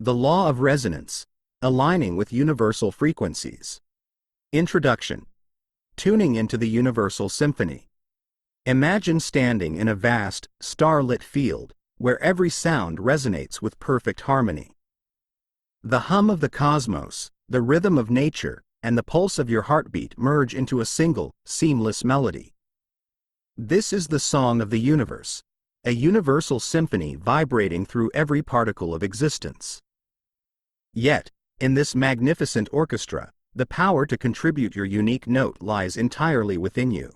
The law of resonance, aligning with universal frequencies. Introduction. Tuning into the universal symphony. Imagine standing in a vast, starlit field, where every sound resonates with perfect harmony. The hum of the cosmos, the rhythm of nature, and the pulse of your heartbeat merge into a single, seamless melody. This is the song of the universe, a universal symphony vibrating through every particle of existence. Yet, in this magnificent orchestra, the power to contribute your unique note lies entirely within you.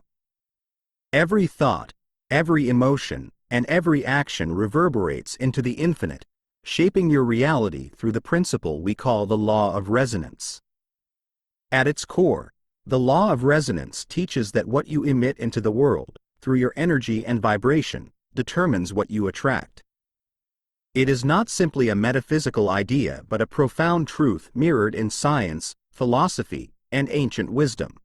Every thought, every emotion, and every action reverberates into the infinite, shaping your reality through the principle we call the law of resonance. At its core, the law of resonance teaches that what you emit into the world, through your energy and vibration, determines what you attract. It is not simply a metaphysical idea but a profound truth mirrored in science, philosophy, and ancient wisdom.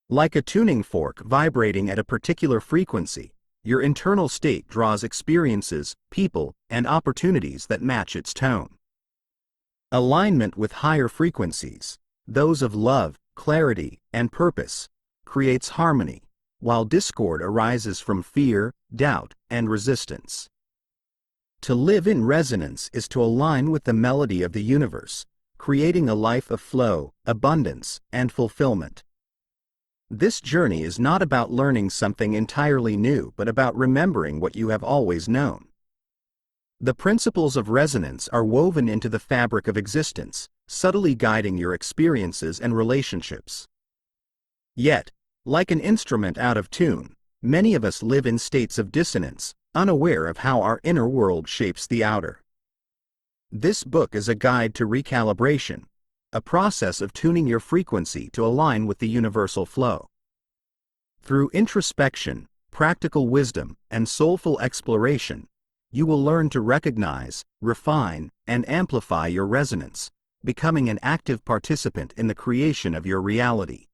Like a tuning fork vibrating at a particular frequency, your internal state draws experiences, people, and opportunities that match its tone. Alignment with higher frequencies, those of love, clarity, and purpose, creates harmony, while discord arises from fear, doubt, and resistance. To live in resonance is to align with the melody of the universe, creating a life of flow, abundance, and fulfillment. This journey is not about learning something entirely new but about remembering what you have always known. The principles of resonance are woven into the fabric of existence, subtly guiding your experiences and relationships. Yet, like an instrument out of tune, many of us live in states of dissonance, unaware of how our inner world shapes the outer. This book is a guide to recalibration, a process of tuning your frequency to align with the universal flow. Through introspection, practical wisdom, and soulful exploration, you will learn to recognize, refine, and amplify your resonance, becoming an active participant in the creation of your reality.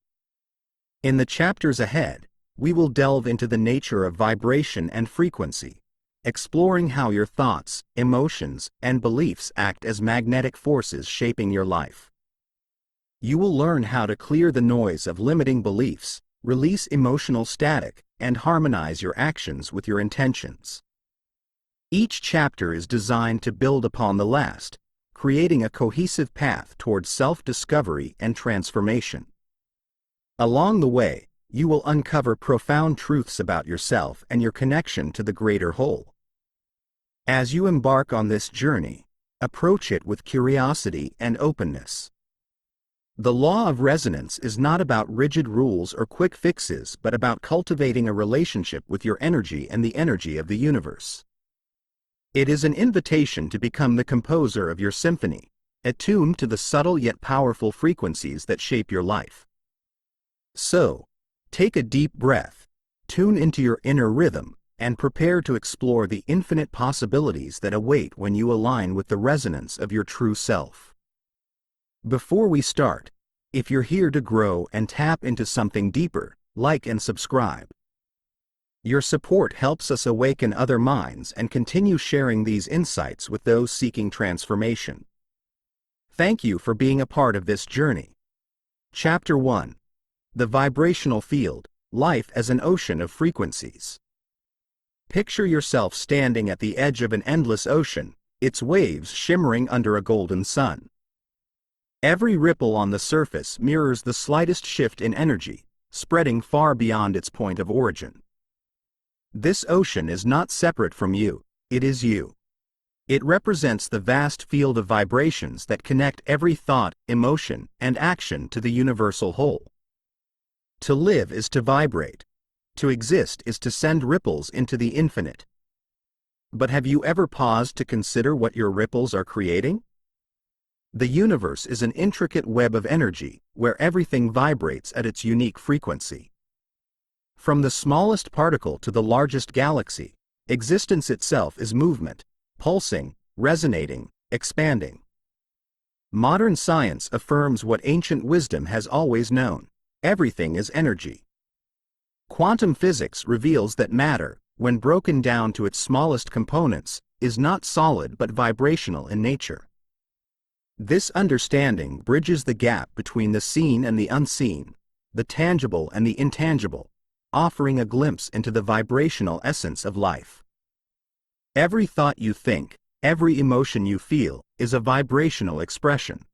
In the chapters ahead, we will delve into the nature of vibration and frequency, exploring how your thoughts, emotions, and beliefs act as magnetic forces shaping your life. You will learn how to clear the noise of limiting beliefs, release emotional static, and harmonize your actions with your intentions. Each chapter is designed to build upon the last, creating a cohesive path towards self-discovery and transformation. Along the way, you will uncover profound truths about yourself and your connection to the greater whole. As you embark on this journey, approach it with curiosity and openness. The law of resonance is not about rigid rules or quick fixes but about cultivating a relationship with your energy and the energy of the universe. It is an invitation to become the composer of your symphony, attuned to the subtle yet powerful frequencies that shape your life. So, take a deep breath, tune into your inner rhythm, and prepare to explore the infinite possibilities that await when you align with the resonance of your true self. Before we start, if you're here to grow and tap into something deeper, like and subscribe. Your support helps us awaken other minds and continue sharing these insights with those seeking transformation. Thank you for being a part of this journey. Chapter 1. The Vibrational Field, Life as an Ocean of Frequencies. Picture yourself standing at the edge of an endless ocean, its waves shimmering under a golden sun. Every ripple on the surface mirrors the slightest shift in energy, spreading far beyond its point of origin. This ocean is not separate from you, it is you. It represents the vast field of vibrations that connect every thought, emotion, and action to the universal whole. To live is to vibrate. To exist is to send ripples into the infinite. But have you ever paused to consider what your ripples are creating? The universe is an intricate web of energy, where everything vibrates at its unique frequency. From the smallest particle to the largest galaxy, existence itself is movement, pulsing, resonating, expanding. Modern science affirms what ancient wisdom has always known: everything is energy. Quantum physics reveals that matter, when broken down to its smallest components, is not solid but vibrational in nature. This understanding bridges the gap between the seen and the unseen, the tangible and the intangible, offering a glimpse into the vibrational essence of life. Every thought you think, every emotion you feel, is a vibrational expression.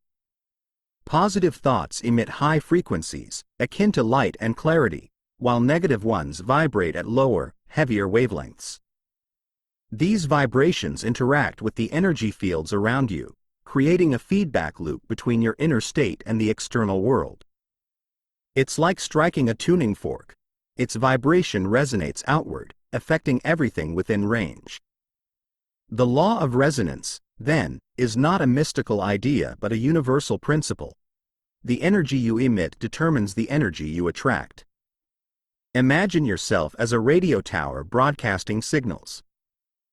Positive thoughts emit high frequencies, akin to light and clarity, while negative ones vibrate at lower, heavier wavelengths. These vibrations interact with the energy fields around you, creating a feedback loop between your inner state and the external world. It's like striking a tuning fork. Its vibration resonates outward, affecting everything within range. The law of resonance, then, is not a mystical idea but a universal principle. The energy you emit determines the energy you attract. Imagine yourself as a radio tower broadcasting signals.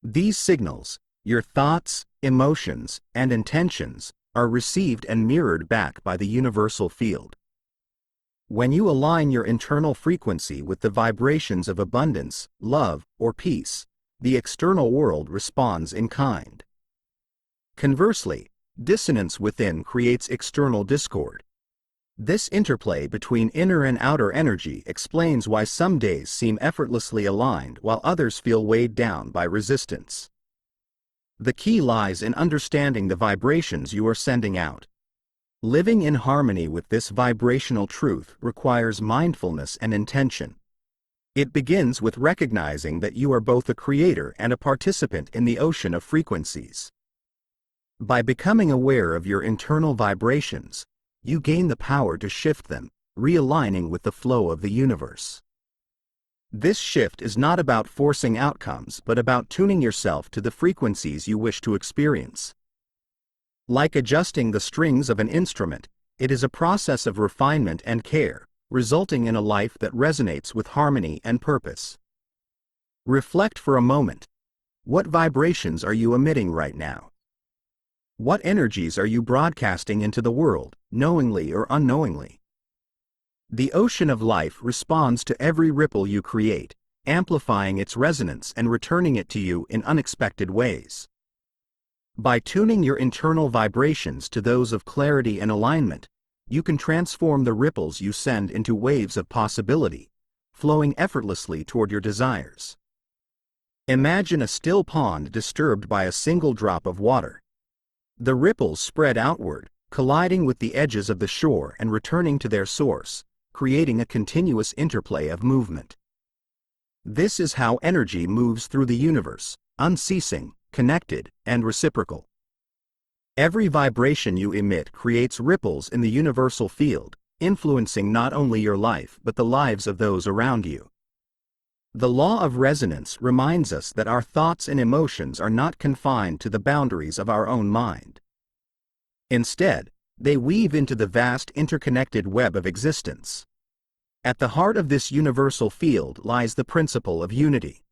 These signals, your thoughts, emotions, and intentions, are received and mirrored back by the universal field. When you align your internal frequency with the vibrations of abundance, love, or peace, the external world responds in kind. Conversely, dissonance within creates external discord. This interplay between inner and outer energy explains why some days seem effortlessly aligned while others feel weighed down by resistance. The key lies in understanding the vibrations you are sending out. Living in harmony with this vibrational truth requires mindfulness and intention. It begins with recognizing that you are both a creator and a participant in the ocean of frequencies. By becoming aware of your internal vibrations, you gain the power to shift them, realigning with the flow of the universe. This shift is not about forcing outcomes but about tuning yourself to the frequencies you wish to experience. Like adjusting the strings of an instrument, it is a process of refinement and care, resulting in a life that resonates with harmony and purpose. Reflect for a moment. What vibrations are you emitting right now? What energies are you broadcasting into the world, knowingly or unknowingly? The ocean of life responds to every ripple you create, amplifying its resonance and returning it to you in unexpected ways. By tuning your internal vibrations to those of clarity and alignment, you can transform the ripples you send into waves of possibility, flowing effortlessly toward your desires. Imagine a still pond disturbed by a single drop of water. The ripples spread outward, colliding with the edges of the shore and returning to their source, creating a continuous interplay of movement. This is how energy moves through the universe, unceasing, connected, and reciprocal. Every vibration you emit creates ripples in the universal field, influencing not only your life but the lives of those around you. The law of resonance reminds us that our thoughts and emotions are not confined to the boundaries of our own mind. Instead, they weave into the vast interconnected web of existence. At the heart of this universal field lies the principle of unity.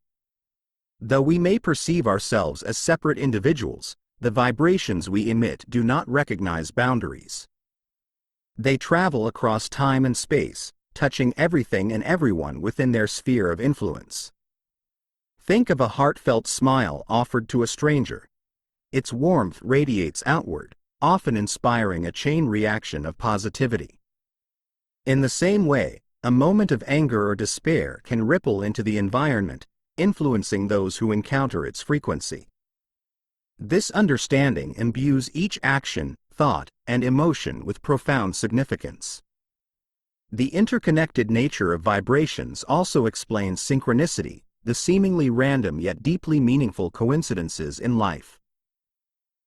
Though we may perceive ourselves as separate individuals, the vibrations we emit do not recognize boundaries. They travel across time and space, touching everything and everyone within their sphere of influence. Think of a heartfelt smile offered to a stranger. Its warmth radiates outward, often inspiring a chain reaction of positivity. In the same way, a moment of anger or despair can ripple into the environment, influencing those who encounter its frequency. This understanding imbues each action, thought, and emotion with profound significance. The interconnected nature of vibrations also explains synchronicity, the seemingly random yet deeply meaningful coincidences in life.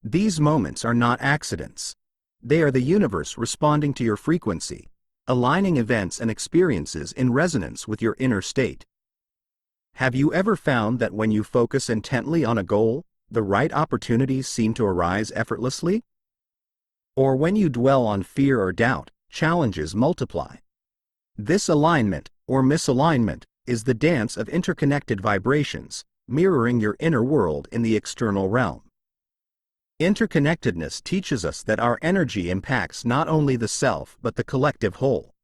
These moments are not accidents. They are the universe responding to your frequency, aligning events and experiences in resonance with your inner state. Have you ever found that when you focus intently on a goal, the right opportunities seem to arise effortlessly? Or when you dwell on fear or doubt, challenges multiply? This alignment, or misalignment, is the dance of interconnected vibrations, mirroring your inner world in the external realm. Interconnectedness teaches us that our energy impacts not only the self but the collective whole.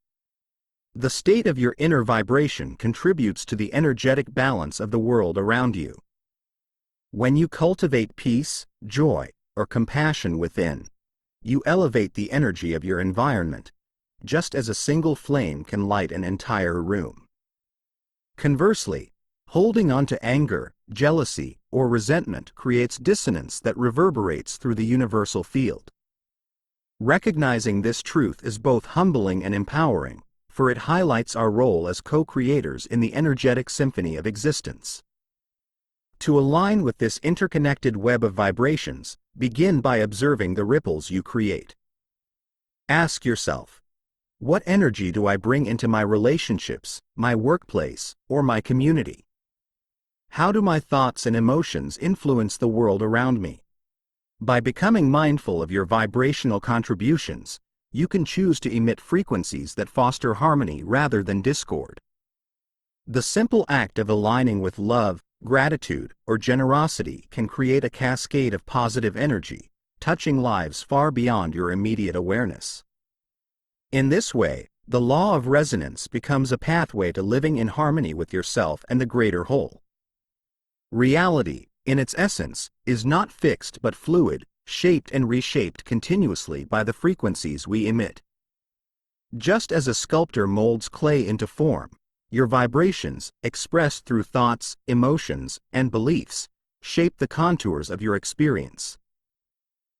The state of your inner vibration contributes to the energetic balance of the world around you. When you cultivate peace, joy, or compassion within, you elevate the energy of your environment, just as a single flame can light an entire room. Conversely, holding on to anger, jealousy, or resentment creates dissonance that reverberates through the universal field. Recognizing this truth is both humbling and empowering, for it highlights our role as co-creators in the energetic symphony of existence. To align with this interconnected web of vibrations, begin by observing the ripples you create. Ask yourself, what energy do I bring into my relationships, my workplace, or my community? How do my thoughts and emotions influence the world around me? By becoming mindful of your vibrational contributions, you can choose to emit frequencies that foster harmony rather than discord. The simple act of aligning with love, gratitude, or generosity can create a cascade of positive energy, touching lives far beyond your immediate awareness. In this way, the law of resonance becomes a pathway to living in harmony with yourself and the greater whole. Reality, in its essence, is not fixed but fluid, shaped and reshaped continuously by the frequencies we emit. Just as a sculptor molds clay into form, your vibrations, expressed through thoughts, emotions, and beliefs, shape the contours of your experience.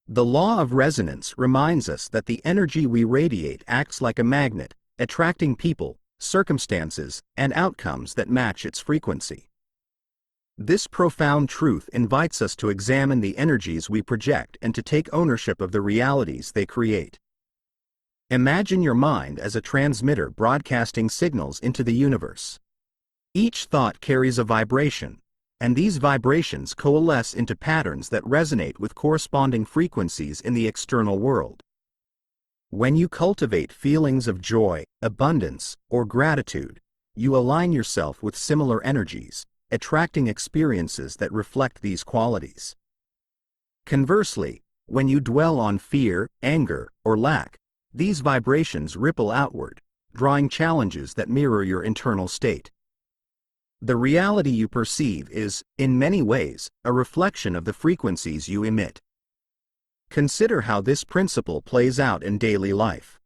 The law of resonance reminds us that the energy we radiate acts like a magnet, attracting people, circumstances, and outcomes that match its frequency. This profound truth invites us to examine the energies we project and to take ownership of the realities they create. Imagine your mind as a transmitter broadcasting signals into the universe. Each thought carries a vibration, and these vibrations coalesce into patterns that resonate with corresponding frequencies in the external world. When you cultivate feelings of joy, abundance, or gratitude, you align yourself with similar energies, attracting experiences that reflect these qualities. Conversely, when you dwell on fear, anger, or lack, these vibrations ripple outward, drawing challenges that mirror your internal state. The reality you perceive is, in many ways, a reflection of the frequencies you emit. Consider how this principle plays out in daily life.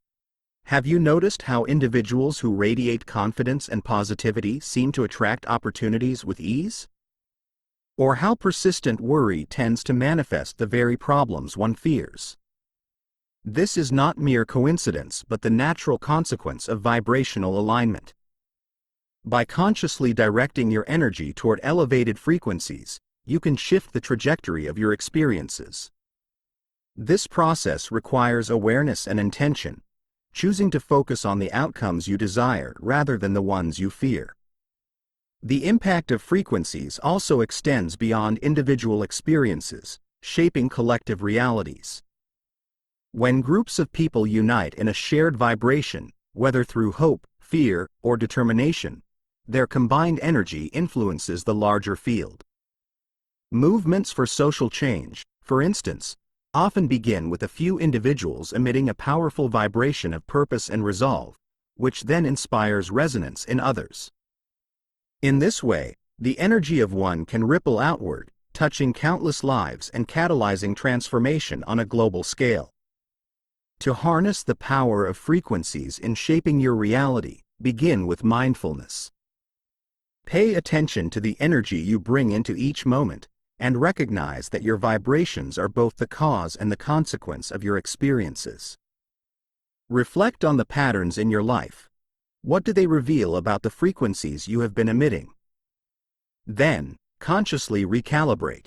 Have you noticed how individuals who radiate confidence and positivity seem to attract opportunities with ease? Or how persistent worry tends to manifest the very problems one fears? This is not mere coincidence but the natural consequence of vibrational alignment. By consciously directing your energy toward elevated frequencies, you can shift the trajectory of your experiences. This process requires awareness and intention, choosing to focus on the outcomes you desire rather than the ones you fear. The impact of frequencies also extends beyond individual experiences, shaping collective realities. When groups of people unite in a shared vibration, whether through hope, fear, or determination, their combined energy influences the larger field. Movements for social change, for instance, often begin with a few individuals emitting a powerful vibration of purpose and resolve, which then inspires resonance in others. In this way, the energy of one can ripple outward, touching countless lives and catalyzing transformation on a global scale. To harness the power of frequencies in shaping your reality, begin with mindfulness. Pay attention to the energy you bring into each moment, and recognize that your vibrations are both the cause and the consequence of your experiences. Reflect on the patterns in your life. What do they reveal about the frequencies you have been emitting? Then, consciously recalibrate.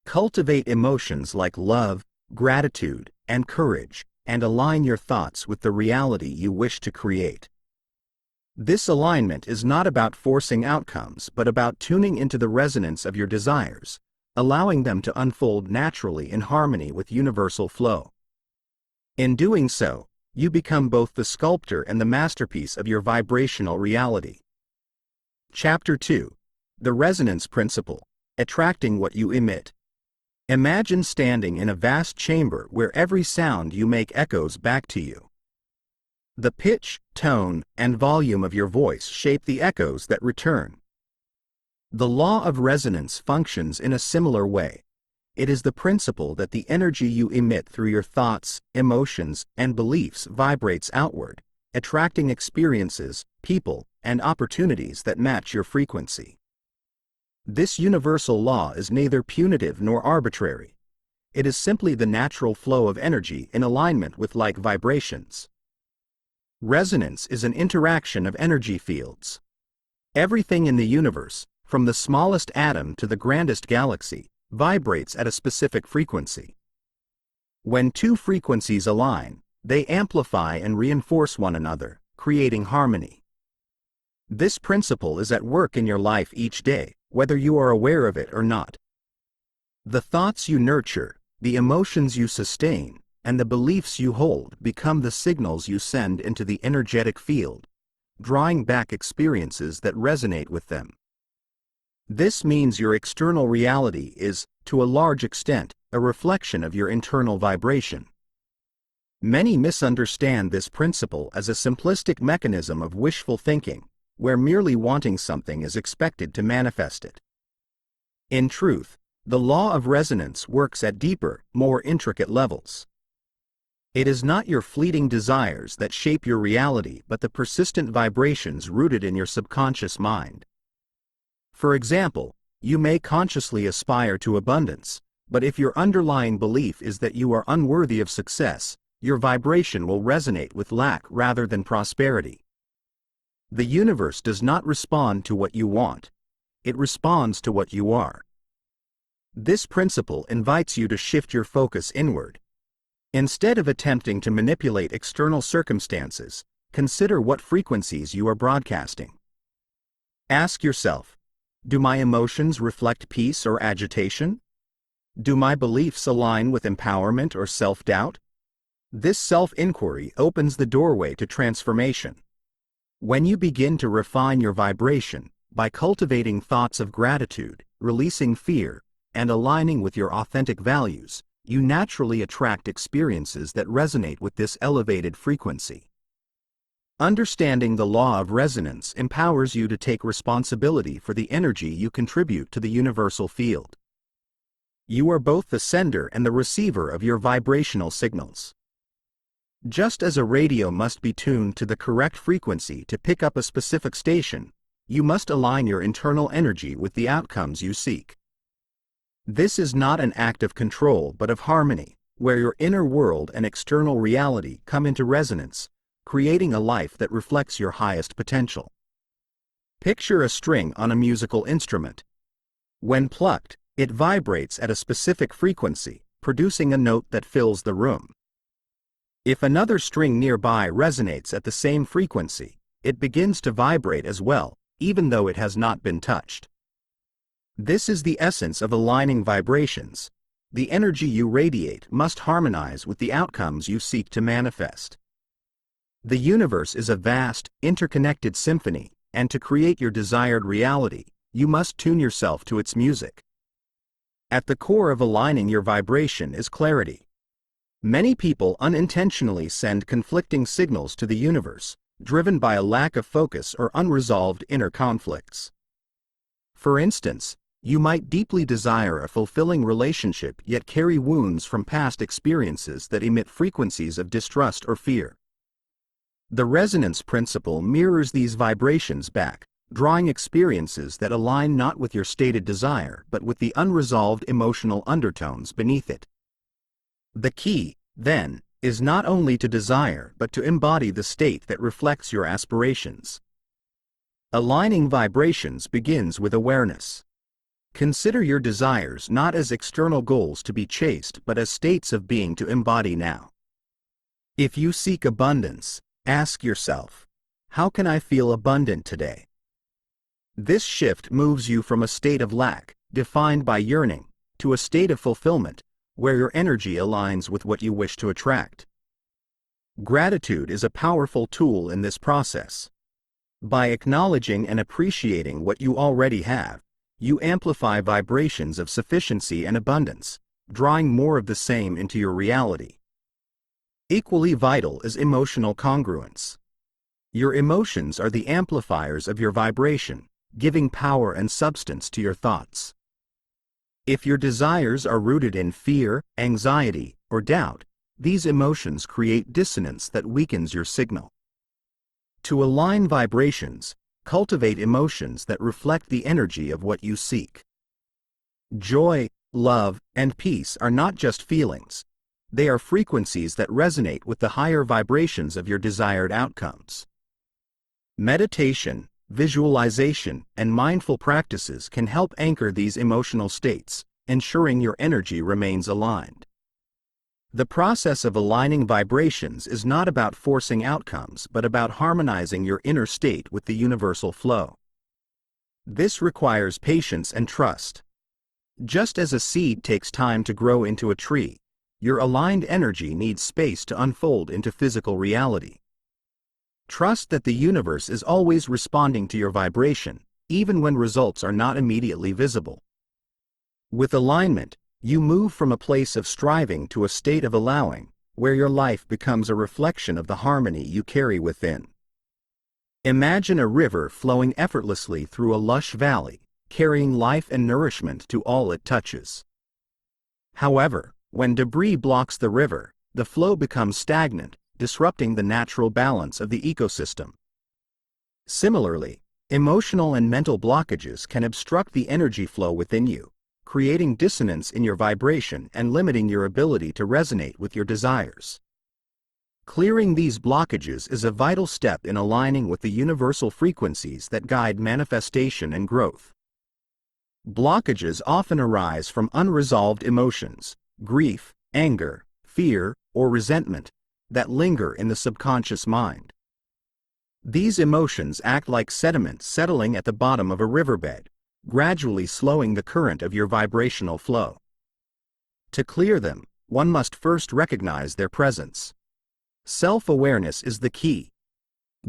Cultivate emotions like love, gratitude, and courage, and align your thoughts with the reality you wish to create. This alignment is not about forcing outcomes but about tuning into the resonance of your desires, allowing them to unfold naturally in harmony with universal flow. In doing so, you become both the sculptor and the masterpiece of your vibrational reality. Chapter 2. The Resonance Principle, Attracting What You Emit. Imagine standing in a vast chamber where every sound you make echoes back to you. The pitch, tone, and volume of your voice shape the echoes that return. The law of resonance functions in a similar way. It is the principle that the energy you emit through your thoughts, emotions, and beliefs vibrates outward, attracting experiences, people, and opportunities that match your frequency. This universal law is neither punitive nor arbitrary. It is simply the natural flow of energy in alignment with like vibrations. Resonance is an interaction of energy fields. Everything in the universe, from the smallest atom to the grandest galaxy, vibrates at a specific frequency. When two frequencies align, they amplify and reinforce one another, creating harmony. This principle is at work in your life each day, whether you are aware of it or not. The thoughts you nurture, the emotions you sustain, and the beliefs you hold become the signals you send into the energetic field, drawing back experiences that resonate with them. This means your external reality is, to a large extent, a reflection of your internal vibration. Many misunderstand this principle as a simplistic mechanism of wishful thinking, where merely wanting something is expected to manifest it. In truth, the law of resonance works at deeper, more intricate levels. It is not your fleeting desires that shape your reality but the persistent vibrations rooted in your subconscious mind. For example, you may consciously aspire to abundance, but if your underlying belief is that you are unworthy of success, your vibration will resonate with lack rather than prosperity. The universe does not respond to what you want. It responds to what you are. This principle invites you to shift your focus inward. Instead of attempting to manipulate external circumstances, consider what frequencies you are broadcasting. Ask yourself, do my emotions reflect peace or agitation? Do my beliefs align with empowerment or self-doubt? This self-inquiry opens the doorway to transformation. When you begin to refine your vibration, by cultivating thoughts of gratitude, releasing fear, and aligning with your authentic values, you naturally attract experiences that resonate with this elevated frequency. Understanding the law of resonance empowers you to take responsibility for the energy you contribute to the universal field. You are both the sender and the receiver of your vibrational signals. Just as a radio must be tuned to the correct frequency to pick up a specific station, you must align your internal energy with the outcomes you seek. This is not an act of control but of harmony, where your inner world and external reality come into resonance, creating a life that reflects your highest potential. Picture a string on a musical instrument. When plucked, it vibrates at a specific frequency, producing a note that fills the room. If another string nearby resonates at the same frequency, it begins to vibrate as well, even though it has not been touched. This is the essence of aligning vibrations. The energy you radiate must harmonize with the outcomes you seek to manifest. The universe is a vast, interconnected symphony, and to create your desired reality, you must tune yourself to its music. At the core of aligning your vibration is clarity. Many people unintentionally send conflicting signals to the universe, driven by a lack of focus or unresolved inner conflicts. For instance, you might deeply desire a fulfilling relationship yet carry wounds from past experiences that emit frequencies of distrust or fear. The resonance principle mirrors these vibrations back, drawing experiences that align not with your stated desire but with the unresolved emotional undertones beneath it. The key, then, is not only to desire but to embody the state that reflects your aspirations. Aligning vibrations begins with awareness. Consider your desires not as external goals to be chased but as states of being to embody now. If you seek abundance, ask yourself, how can I feel abundant today? This shift moves you from a state of lack, defined by yearning, to a state of fulfillment, where your energy aligns with what you wish to attract. Gratitude is a powerful tool in this process. By acknowledging and appreciating what you already have, you amplify vibrations of sufficiency and abundance, drawing more of the same into your reality. Equally vital is emotional congruence. Your emotions are the amplifiers of your vibration, giving power and substance to your thoughts. If your desires are rooted in fear, anxiety, or doubt, these emotions create dissonance that weakens your signal. To align vibrations, cultivate emotions that reflect the energy of what you seek. Joy, love, and peace are not just feelings. They are frequencies that resonate with the higher vibrations of your desired outcomes. Meditation, visualization, and mindful practices can help anchor these emotional states, ensuring your energy remains aligned. The process of aligning vibrations is not about forcing outcomes but about harmonizing your inner state with the universal flow. This requires patience and trust. Just as a seed takes time to grow into a tree, your aligned energy needs space to unfold into physical reality. Trust that the universe is always responding to your vibration, even when results are not immediately visible. With alignment, you move from a place of striving to a state of allowing, where your life becomes a reflection of the harmony you carry within. Imagine a river flowing effortlessly through a lush valley, carrying life and nourishment to all it touches. However, when debris blocks the river, the flow becomes stagnant, disrupting the natural balance of the ecosystem. Similarly, emotional and mental blockages can obstruct the energy flow within you, creating dissonance in your vibration and limiting your ability to resonate with your desires. Clearing these blockages is a vital step in aligning with the universal frequencies that guide manifestation and growth. Blockages often arise from unresolved emotions, grief, anger, fear, or resentment, that linger in the subconscious mind. These emotions act like sediment settling at the bottom of a riverbed, gradually slowing the current of your vibrational flow. To clear them, one must first recognize their presence. Self-awareness is the key.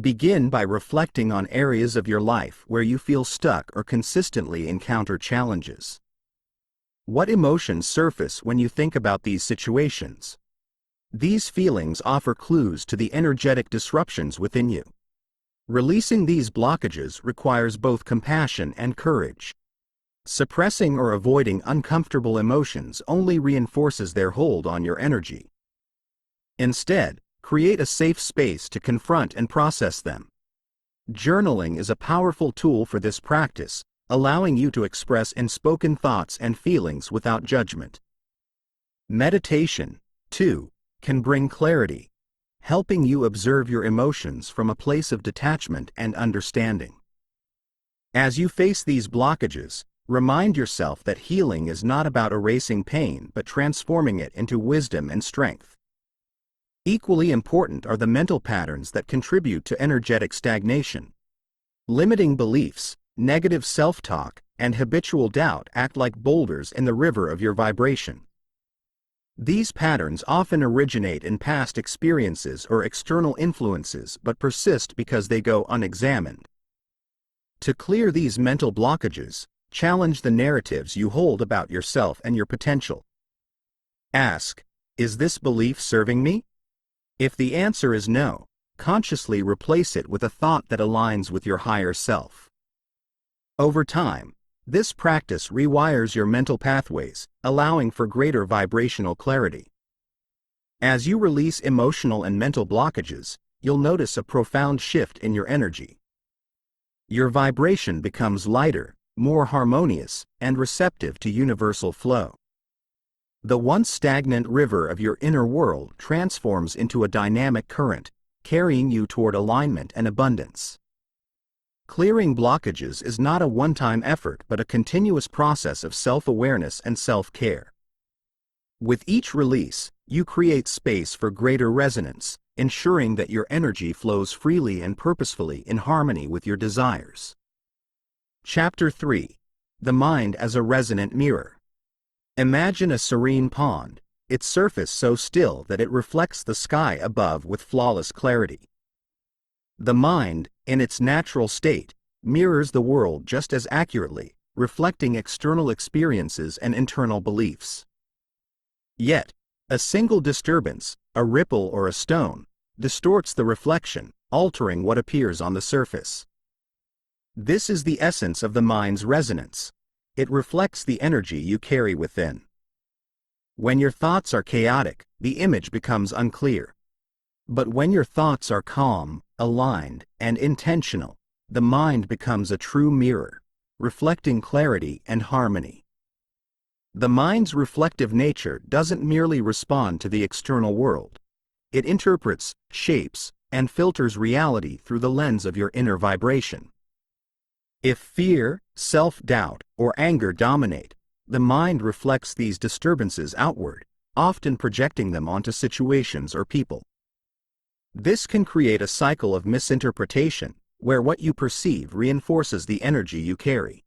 Begin by reflecting on areas of your life where you feel stuck or consistently encounter challenges. What emotions surface when you think about these situations? These feelings offer clues to the energetic disruptions within you. Releasing these blockages requires both compassion and courage. Suppressing or avoiding uncomfortable emotions only reinforces their hold on your energy. Instead, create a safe space to confront and process them. Journaling is a powerful tool for this practice, allowing you to express unspoken thoughts and feelings without judgment. Meditation, too, can bring clarity, helping you observe your emotions from a place of detachment and understanding. As you face these blockages, remind yourself that healing is not about erasing pain but transforming it into wisdom and strength. Equally important are the mental patterns that contribute to energetic stagnation. Limiting beliefs, negative self-talk, and habitual doubt act like boulders in the river of your vibration. These patterns often originate in past experiences or external influences but persist because they go unexamined. To clear these mental blockages, challenge the narratives you hold about yourself and your potential. Ask, is this belief serving me? If the answer is no, consciously replace it with a thought that aligns with your higher self. Over time, this practice rewires your mental pathways, allowing for greater vibrational clarity. As you release emotional and mental blockages, you'll notice a profound shift in your energy. Your vibration becomes lighter, more harmonious, and receptive to universal flow. The once stagnant river of your inner world transforms into a dynamic current, carrying you toward alignment and abundance. Clearing blockages is not a one-time effort but a continuous process of self-awareness and self-care. With each release, you create space for greater resonance, ensuring that your energy flows freely and purposefully in harmony with your desires. Chapter 3. The Mind as a Resonant Mirror. Imagine a serene pond, its surface so still that it reflects the sky above with flawless clarity. The mind, in its natural state, mirrors the world just as accurately, reflecting external experiences and internal beliefs. Yet, a single disturbance, a ripple or a stone, distorts the reflection, altering what appears on the surface. This is the essence of the mind's resonance. It reflects the energy you carry within. When your thoughts are chaotic, the image becomes unclear. But when your thoughts are calm, aligned, and intentional, the mind becomes a true mirror, reflecting clarity and harmony. The mind's reflective nature doesn't merely respond to the external world. It interprets, shapes, and filters reality through the lens of your inner vibration. If fear, self-doubt, or anger dominate, the mind reflects these disturbances outward, often projecting them onto situations or people. This can create a cycle of misinterpretation, where what you perceive reinforces the energy you carry.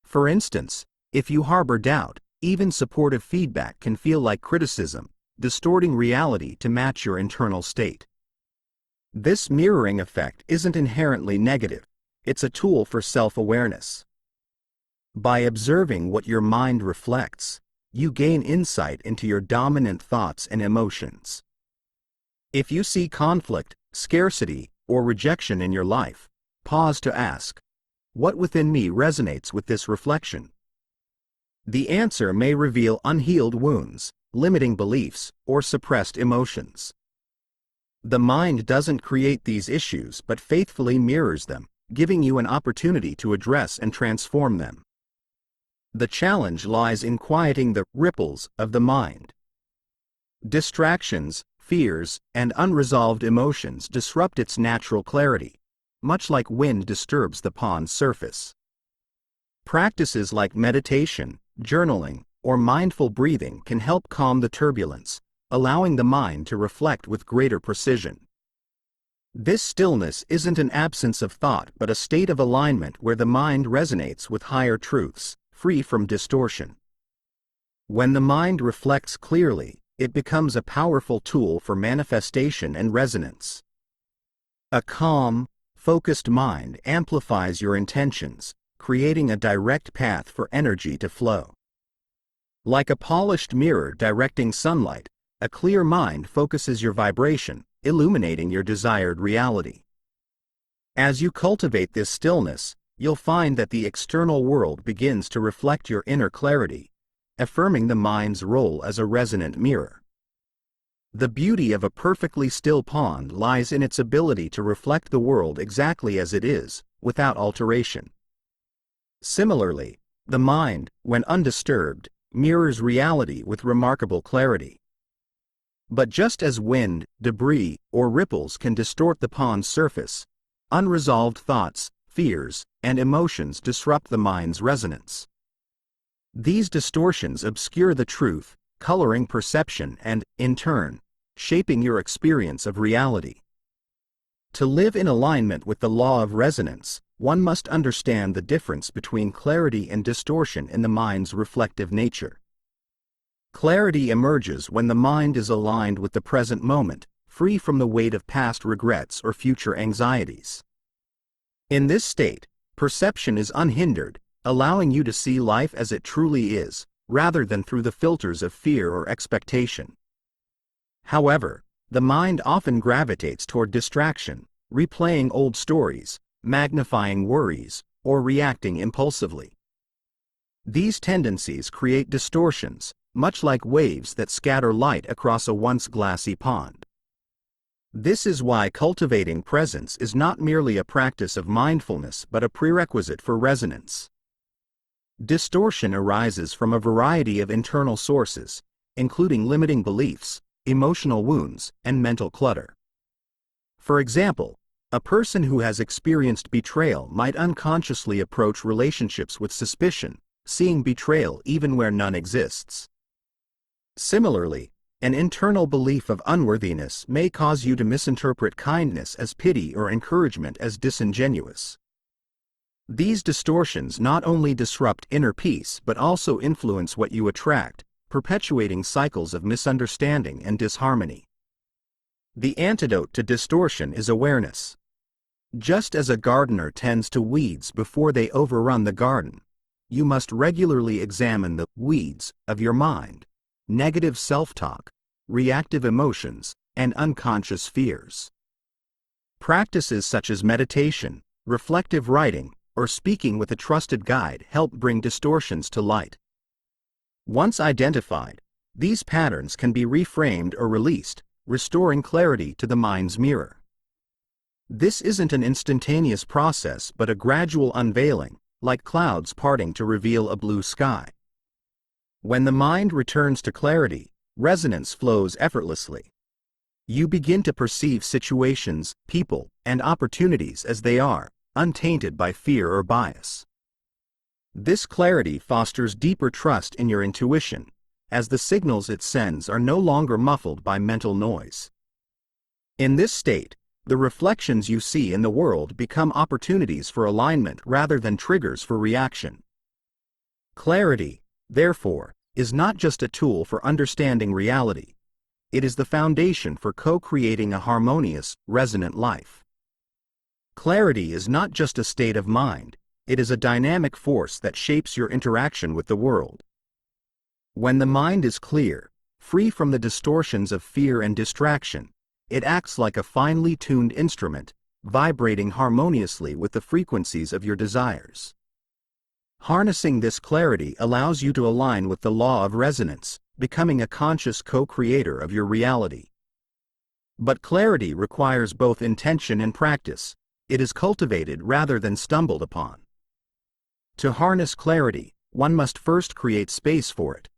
For instance, if you harbor doubt, even supportive feedback can feel like criticism, distorting reality to match your internal state. This mirroring effect isn't inherently negative, it's a tool for self-awareness. By observing what your mind reflects, you gain insight into your dominant thoughts and emotions. If you see conflict, scarcity, or rejection in your life, pause to ask, what within me resonates with this reflection? The answer may reveal unhealed wounds, limiting beliefs, or suppressed emotions. The mind doesn't create these issues but faithfully mirrors them, giving you an opportunity to address and transform them. The challenge lies in quieting the ripples of the mind. Distractions, fears, and unresolved emotions disrupt its natural clarity, much like wind disturbs the pond's surface. Practices like meditation, journaling, or mindful breathing can help calm the turbulence, allowing the mind to reflect with greater precision. This stillness isn't an absence of thought but a state of alignment where the mind resonates with higher truths, free from distortion. When the mind reflects clearly, it becomes a powerful tool for manifestation and resonance. A calm, focused mind amplifies your intentions, creating a direct path for energy to flow. Like a polished mirror directing sunlight, a clear mind focuses your vibration, illuminating your desired reality. As you cultivate this stillness, you'll find that the external world begins to reflect your inner clarity, affirming the mind's role as a resonant mirror. The beauty of a perfectly still pond lies in its ability to reflect the world exactly as it is, without alteration. Similarly, the mind, when undisturbed, mirrors reality with remarkable clarity. But just as wind, debris, or ripples can distort the pond's surface, unresolved thoughts, fears, and emotions disrupt the mind's resonance. These distortions obscure the truth, coloring perception and, in turn, shaping your experience of reality. To live in alignment with the law of resonance, one must understand the difference between clarity and distortion in the mind's reflective nature. Clarity emerges when the mind is aligned with the present moment, free from the weight of past regrets or future anxieties. In this state, perception is unhindered, allowing you to see life as it truly is, rather than through the filters of fear or expectation. However, the mind often gravitates toward distraction, replaying old stories, magnifying worries, or reacting impulsively. These tendencies create distortions, much like waves that scatter light across a once glassy pond. This is why cultivating presence is not merely a practice of mindfulness but a prerequisite for resonance. Distortion arises from a variety of internal sources, including limiting beliefs, emotional wounds, and mental clutter. For example, a person who has experienced betrayal might unconsciously approach relationships with suspicion, seeing betrayal even where none exists. Similarly, an internal belief of unworthiness may cause you to misinterpret kindness as pity or encouragement as disingenuous. These distortions not only disrupt inner peace but also influence what you attract, perpetuating cycles of misunderstanding and disharmony. The antidote to distortion is awareness. Just as a gardener tends to weeds before they overrun the garden, you must regularly examine the weeds of your mind, negative self-talk, reactive emotions, and unconscious fears. Practices such as meditation, reflective writing, or speaking with a trusted guide help bring distortions to light. Once identified, these patterns can be reframed or released, restoring clarity to the mind's mirror. This isn't an instantaneous process but a gradual unveiling, like clouds parting to reveal a blue sky. When the mind returns to clarity, resonance flows effortlessly. You begin to perceive situations, people, and opportunities as they are, untainted by fear or bias. This clarity fosters deeper trust in your intuition, as the signals it sends are no longer muffled by mental noise. In this state, the reflections you see in the world become opportunities for alignment rather than triggers for reaction. Clarity, therefore, is not just a tool for understanding reality. It is the foundation for co-creating a harmonious, resonant life. Clarity is not just a state of mind, it is a dynamic force that shapes your interaction with the world. When the mind is clear, free from the distortions of fear and distraction, it acts like a finely tuned instrument, vibrating harmoniously with the frequencies of your desires. Harnessing this clarity allows you to align with the law of resonance, becoming a conscious co-creator of your reality. But clarity requires both intention and practice. It is cultivated rather than stumbled upon. To harness clarity, one must first create space for it.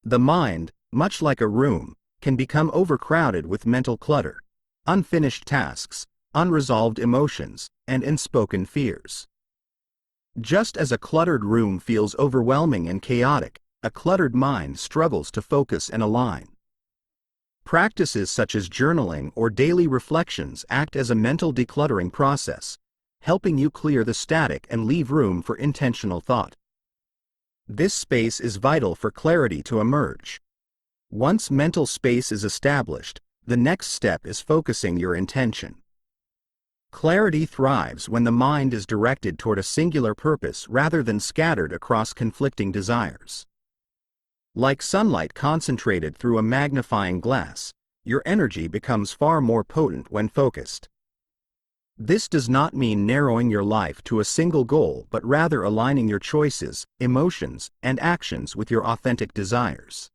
The mind, much like a room, can become overcrowded with mental clutter, unfinished tasks, unresolved emotions, and unspoken fears. Just as a cluttered room feels overwhelming and chaotic, a cluttered mind struggles to focus and align. Practices such as journaling or daily reflections act as a mental decluttering process, helping you clear the static and leave room for intentional thought. This space is vital for clarity to emerge. Once mental space is established, the next step is focusing your intention. Clarity thrives when the mind is directed toward a singular purpose rather than scattered across conflicting desires. Like sunlight concentrated through a magnifying glass, your energy becomes far more potent when focused. This does not mean narrowing your life to a single goal but rather aligning your choices, emotions, and actions with your authentic desires.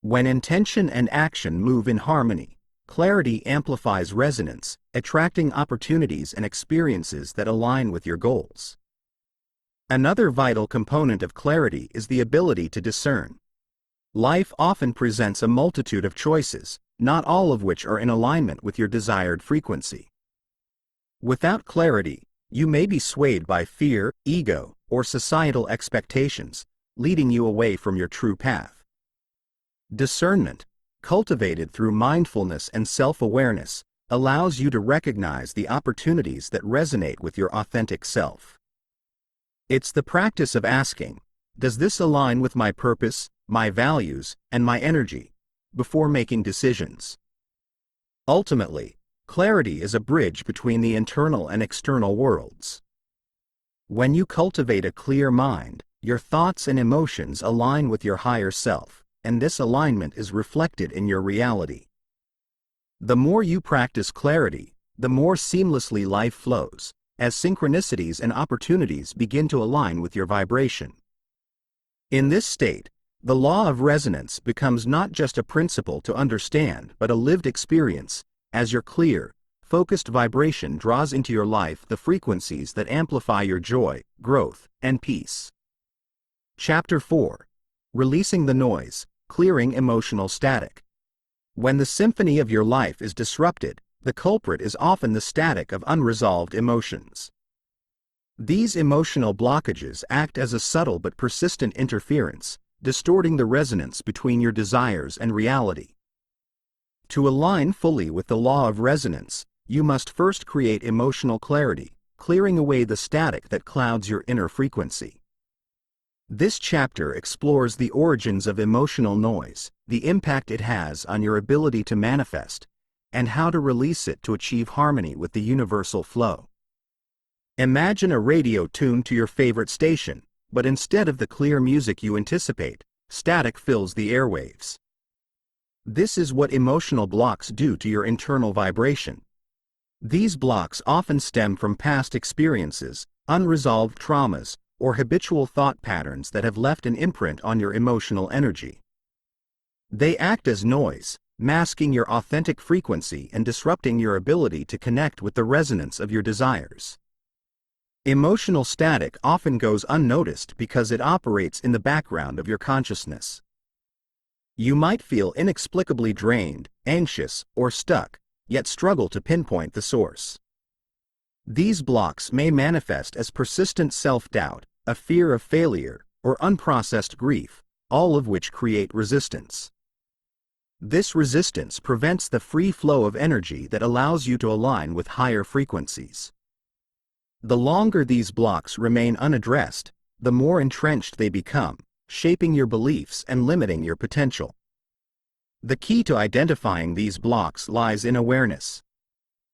When intention and action move in harmony, clarity amplifies resonance, attracting opportunities and experiences that align with your goals. Another vital component of clarity is the ability to discern. Life often presents a multitude of choices, not all of which are in alignment with your desired frequency. Without clarity, you may be swayed by fear, ego, or societal expectations, leading you away from your true path. Discernment, cultivated through mindfulness and self-awareness, allows you to recognize the opportunities that resonate with your authentic self. It's the practice of asking, does this align with my purpose, my values, and my energy, before making decisions. Ultimately, clarity is a bridge between the internal and external worlds. When you cultivate a clear mind, your thoughts and emotions align with your higher self, and this alignment is reflected in your reality. The more you practice clarity, the more seamlessly life flows, as synchronicities and opportunities begin to align with your vibration. In this state, the law of resonance becomes not just a principle to understand but a lived experience, as your clear, focused vibration draws into your life the frequencies that amplify your joy, growth, and peace. Chapter 4. Releasing the noise, clearing emotional static. When the symphony of your life is disrupted, the culprit is often the static of unresolved emotions. These emotional blockages act as a subtle but persistent interference, distorting the resonance between your desires and reality. To align fully with the law of resonance, you must first create emotional clarity, clearing away the static that clouds your inner frequency. This chapter explores the origins of emotional noise, the impact it has on your ability to manifest, and how to release it to achieve harmony with the universal flow. Imagine a radio tuned to your favorite station, but instead of the clear music you anticipate, static fills the airwaves. This is what emotional blocks do to your internal vibration. These blocks often stem from past experiences, unresolved traumas, or habitual thought patterns that have left an imprint on your emotional energy. They act as noise, masking your authentic frequency and disrupting your ability to connect with the resonance of your desires. Emotional static often goes unnoticed because it operates in the background of your consciousness. You might feel inexplicably drained, anxious, or stuck, yet struggle to pinpoint the source. These blocks may manifest as persistent self-doubt, a fear of failure, or unprocessed grief, all of which create resistance. This resistance prevents the free flow of energy that allows you to align with higher frequencies. The longer these blocks remain unaddressed, the more entrenched they become, shaping your beliefs and limiting your potential. The key to identifying these blocks lies in awareness.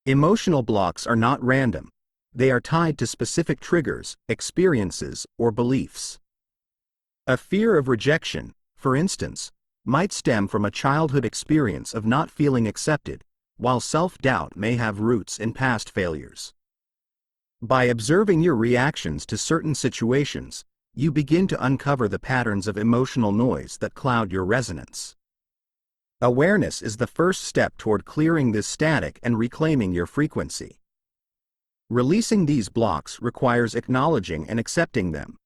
Emotional blocks are not random. They are tied to specific triggers, experiences, or beliefs. A fear of rejection, for instance, might stem from a childhood experience of not feeling accepted, while self-doubt may have roots in past failures. By observing your reactions to certain situations, you begin to uncover the patterns of emotional noise that cloud your resonance. Awareness is the first step toward clearing this static and reclaiming your frequency. Releasing these blocks requires acknowledging and accepting them.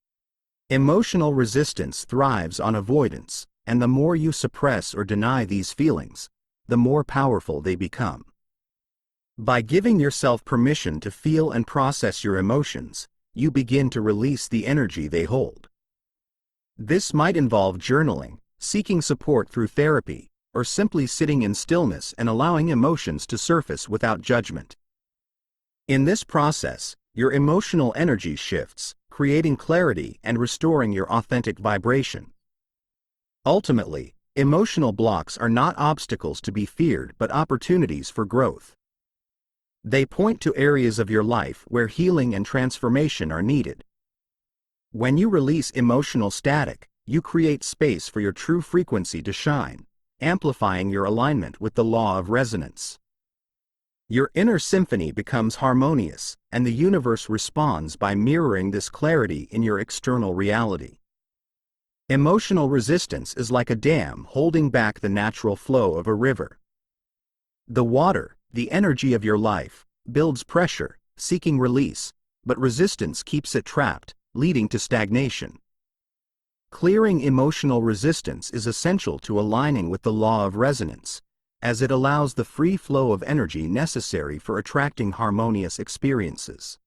Emotional resistance thrives on avoidance, and the more you suppress or deny these feelings, the more powerful they become. By giving yourself permission to feel and process your emotions, you begin to release the energy they hold. This might involve journaling, seeking support through therapy, or simply sitting in stillness and allowing emotions to surface without judgment. In this process, your emotional energy shifts, creating clarity and restoring your authentic vibration. Ultimately, emotional blocks are not obstacles to be feared but opportunities for growth. They point to areas of your life where healing and transformation are needed. When you release emotional static, you create space for your true frequency to shine, amplifying your alignment with the law of resonance. Your inner symphony becomes harmonious, and the universe responds by mirroring this clarity in your external reality. Emotional resistance is like a dam holding back the natural flow of a river. The water, the energy of your life, builds pressure, seeking release, but resistance keeps it trapped, leading to stagnation. Clearing emotional resistance is essential to aligning with the law of resonance, as it allows the free flow of energy necessary for attracting harmonious experiences.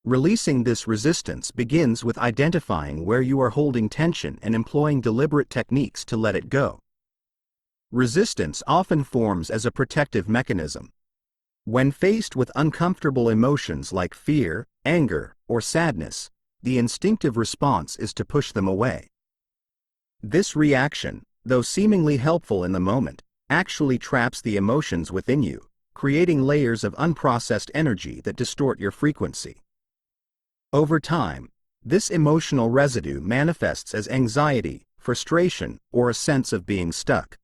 Releasing this resistance begins with identifying where you are holding tension and employing deliberate techniques to let it go. Resistance often forms as a protective mechanism. When faced with uncomfortable emotions like fear, anger, or sadness, the instinctive response is to push them away. This reaction, though seemingly helpful in the moment, actually traps the emotions within you, creating layers of unprocessed energy that distort your frequency. Over time, this emotional residue manifests as anxiety, frustration, or a sense of being stuck.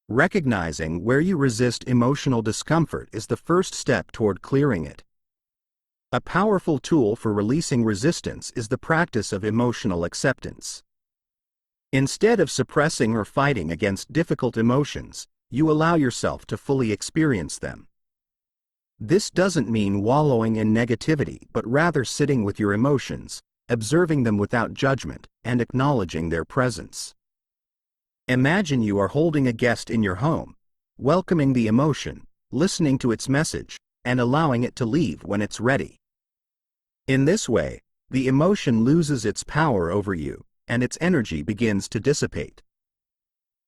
Recognizing where you resist emotional discomfort is the first step toward clearing it. A powerful tool for releasing resistance is the practice of emotional acceptance. Instead of suppressing or fighting against difficult emotions, you allow yourself to fully experience them. This doesn't mean wallowing in negativity, but rather sitting with your emotions, observing them without judgment, and acknowledging their presence. Imagine you are holding a guest in your home, welcoming the emotion, listening to its message, and allowing it to leave when it's ready. In this way, the emotion loses its power over you, and its energy begins to dissipate.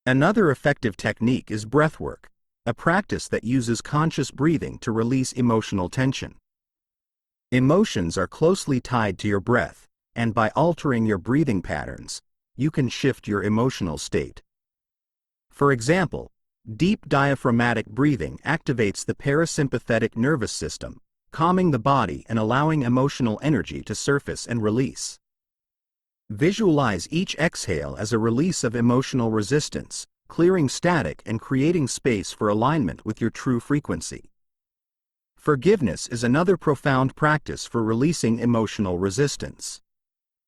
Another effective technique is breathwork, a practice that uses conscious breathing to release emotional tension. Emotions are closely tied to your breath, and by altering your breathing patterns, you can shift your emotional state. For example, deep diaphragmatic breathing activates the parasympathetic nervous system, calming the body and allowing emotional energy to surface and release. Visualize each exhale as a release of emotional resistance, clearing static and creating space for alignment with your true frequency. Forgiveness is another profound practice for releasing emotional resistance.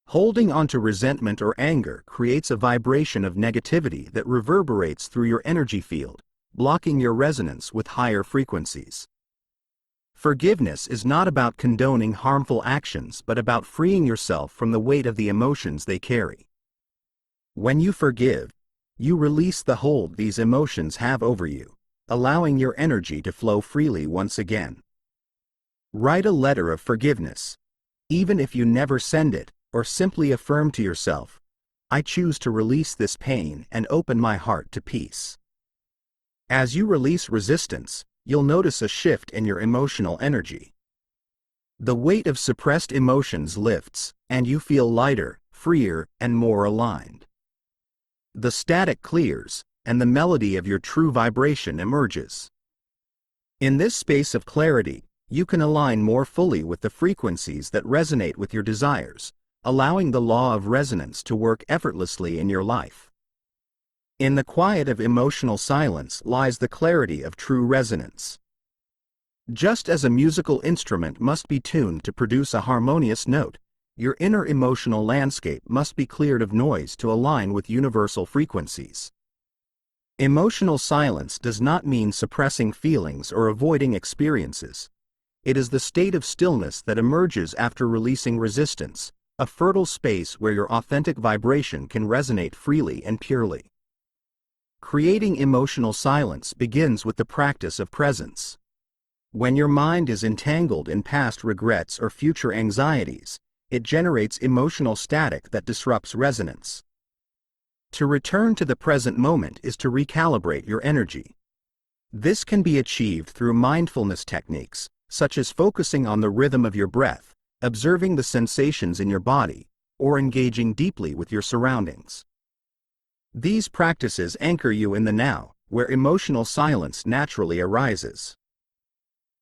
Holding onto resentment or anger creates a vibration of negativity that reverberates through your energy field, blocking your resonance with higher frequencies. Forgiveness is not about condoning harmful actions but about freeing yourself from the weight of the emotions they carry. When you forgive, you release the hold these emotions have over you, allowing your energy to flow freely once again. Write a letter of forgiveness. Even if you never send it, or simply affirm to yourself, "I choose to release this pain and open my heart to peace." As you release resistance, you'll notice a shift in your emotional energy. The weight of suppressed emotions lifts, and you feel lighter, freer, and more aligned. The static clears, and the melody of your true vibration emerges. In this space of clarity, you can align more fully with the frequencies that resonate with your desires, allowing the law of resonance to work effortlessly in your life. In the quiet of emotional silence lies the clarity of true resonance. Just as a musical instrument must be tuned to produce a harmonious note, your inner emotional landscape must be cleared of noise to align with universal frequencies. Emotional silence does not mean suppressing feelings or avoiding experiences. It is the state of stillness that emerges after releasing resistance, a fertile space where your authentic vibration can resonate freely and purely. Creating emotional silence begins with the practice of presence. When your mind is entangled in past regrets or future anxieties, it generates emotional static that disrupts resonance. To return to the present moment is to recalibrate your energy. This can be achieved through mindfulness techniques, such as focusing on the rhythm of your breath, observing the sensations in your body, or engaging deeply with your surroundings. These practices anchor you in the now, where emotional silence naturally arises.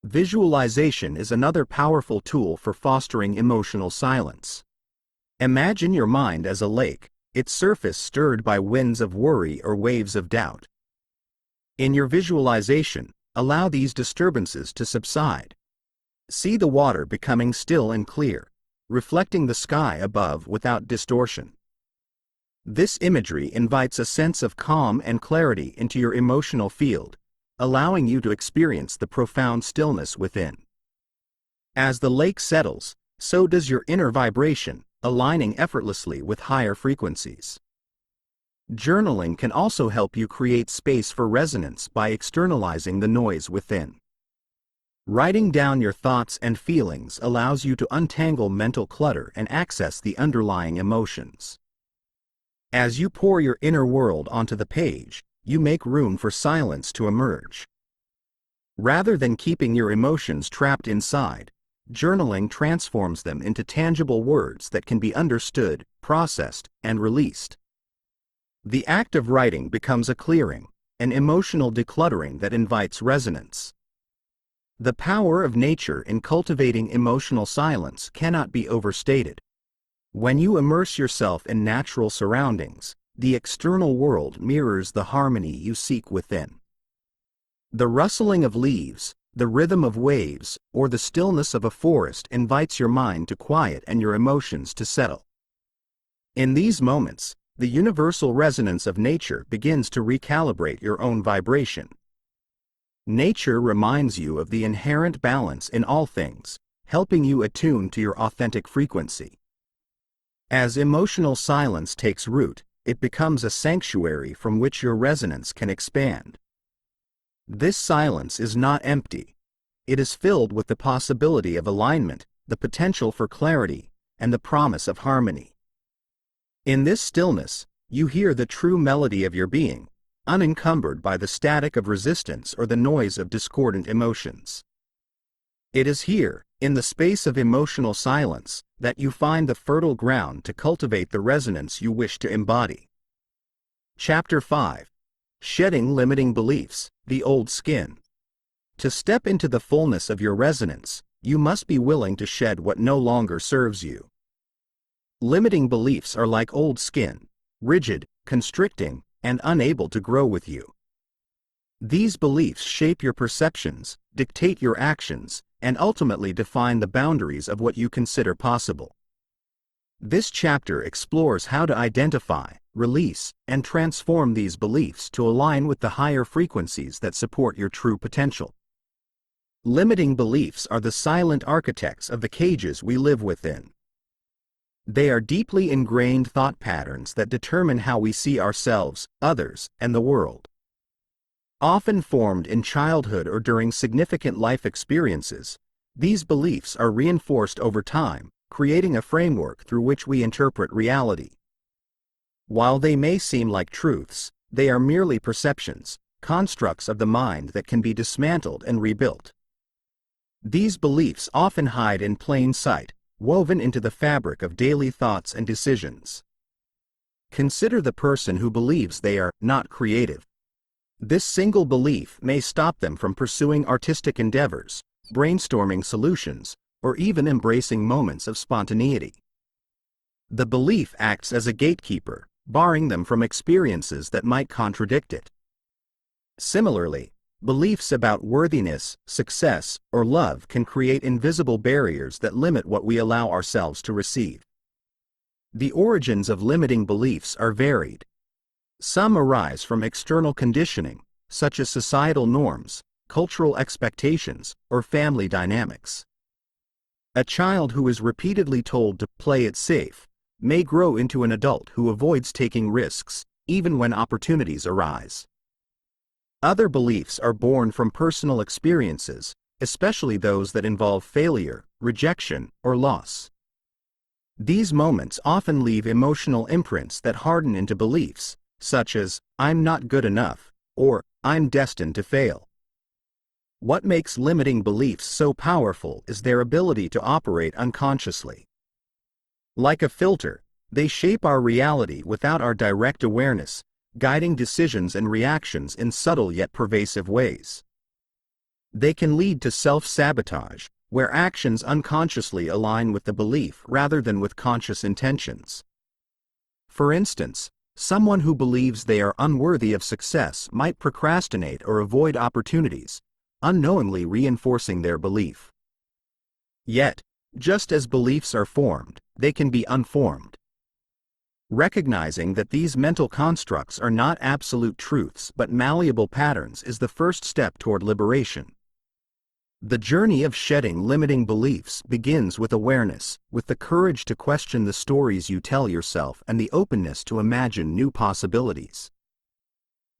Visualization is another powerful tool for fostering emotional silence. Imagine your mind as a lake, its surface stirred by winds of worry or waves of doubt. In your visualization, allow these disturbances to subside. See the water becoming still and clear, reflecting the sky above without distortion. This imagery invites a sense of calm and clarity into your emotional field, allowing you to experience the profound stillness within. As the lake settles, so does your inner vibration, aligning effortlessly with higher frequencies. Journaling can also help you create space for resonance by externalizing the noise within. Writing down your thoughts and feelings allows you to untangle mental clutter and access the underlying emotions. As you pour your inner world onto the page, you make room for silence to emerge. Rather than keeping your emotions trapped inside, journaling transforms them into tangible words that can be understood, processed, and released. The act of writing becomes a clearing, an emotional decluttering that invites resonance. The power of nature in cultivating emotional silence cannot be overstated. When you immerse yourself in natural surroundings, the external world mirrors the harmony you seek within. The rustling of leaves, the rhythm of waves, or the stillness of a forest invites your mind to quiet and your emotions to settle. In these moments, the universal resonance of nature begins to recalibrate your own vibration. Nature reminds you of the inherent balance in all things, helping you attune to your authentic frequency. As emotional silence takes root, it becomes a sanctuary from which your resonance can expand. This silence is not empty. It is filled with the possibility of alignment, the potential for clarity, and the promise of harmony. In this stillness, you hear the true melody of your being, unencumbered by the static of resistance or the noise of discordant emotions. It is here, in the space of emotional silence, that you find the fertile ground to cultivate the resonance you wish to embody. Chapter 5. Shedding Limiting Beliefs, the Old Skin. To step into the fullness of your resonance, you must be willing to shed what no longer serves you. Limiting beliefs are like old skin, rigid, constricting, and unable to grow with you. These beliefs shape your perceptions, dictate your actions, and ultimately define the boundaries of what you consider possible. This chapter explores how to identify, release, and transform these beliefs to align with the higher frequencies that support your true potential. Limiting beliefs are the silent architects of the cages we live within. They are deeply ingrained thought patterns that determine how we see ourselves, others, and the world. Often formed in childhood or during significant life experiences, these beliefs are reinforced over time, creating a framework through which we interpret reality. While they may seem like truths, they are merely perceptions, constructs of the mind that can be dismantled and rebuilt. These beliefs often hide in plain sight, woven into the fabric of daily thoughts and decisions. Consider the person who believes they are not creative. This single belief may stop them from pursuing artistic endeavors, brainstorming solutions, or even embracing moments of spontaneity. The belief acts as a gatekeeper, barring them from experiences that might contradict it. Similarly, beliefs about worthiness, success, or love can create invisible barriers that limit what we allow ourselves to receive. The origins of limiting beliefs are varied. Some arise from external conditioning, such as societal norms, cultural expectations, or family dynamics. A child who is repeatedly told to play it safe may grow into an adult who avoids taking risks, even when opportunities arise. Other beliefs are born from personal experiences, especially those that involve failure, rejection, or loss. These moments often leave emotional imprints that harden into beliefs, such as, "I'm not good enough," or "I'm destined to fail." What makes limiting beliefs so powerful is their ability to operate unconsciously. Like a filter, they shape our reality without our direct awareness, guiding decisions and reactions in subtle yet pervasive ways. They can lead to self-sabotage, where actions unconsciously align with the belief rather than with conscious intentions. For instance, someone who believes they are unworthy of success might procrastinate or avoid opportunities, unknowingly reinforcing their belief. Yet, just as beliefs are formed, they can be unformed. Recognizing that these mental constructs are not absolute truths but malleable patterns is the first step toward liberation. The journey of shedding limiting beliefs begins with awareness, with the courage to question the stories you tell yourself and the openness to imagine new possibilities.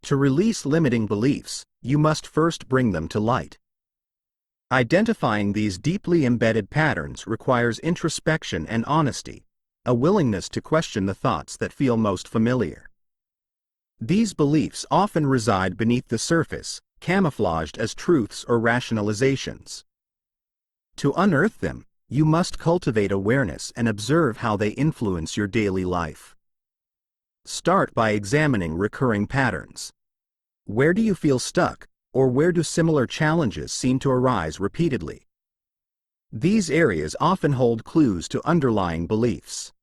To release limiting beliefs, you must first bring them to light. Identifying these deeply embedded patterns requires introspection and honesty, a willingness to question the thoughts that feel most familiar. These beliefs often reside beneath the surface, camouflaged as truths or rationalizations. To unearth them, you must cultivate awareness and observe how they influence your daily life. Start by examining recurring patterns. Where do you feel stuck, or where do similar challenges seem to arise repeatedly? These areas often hold clues to underlying beliefs.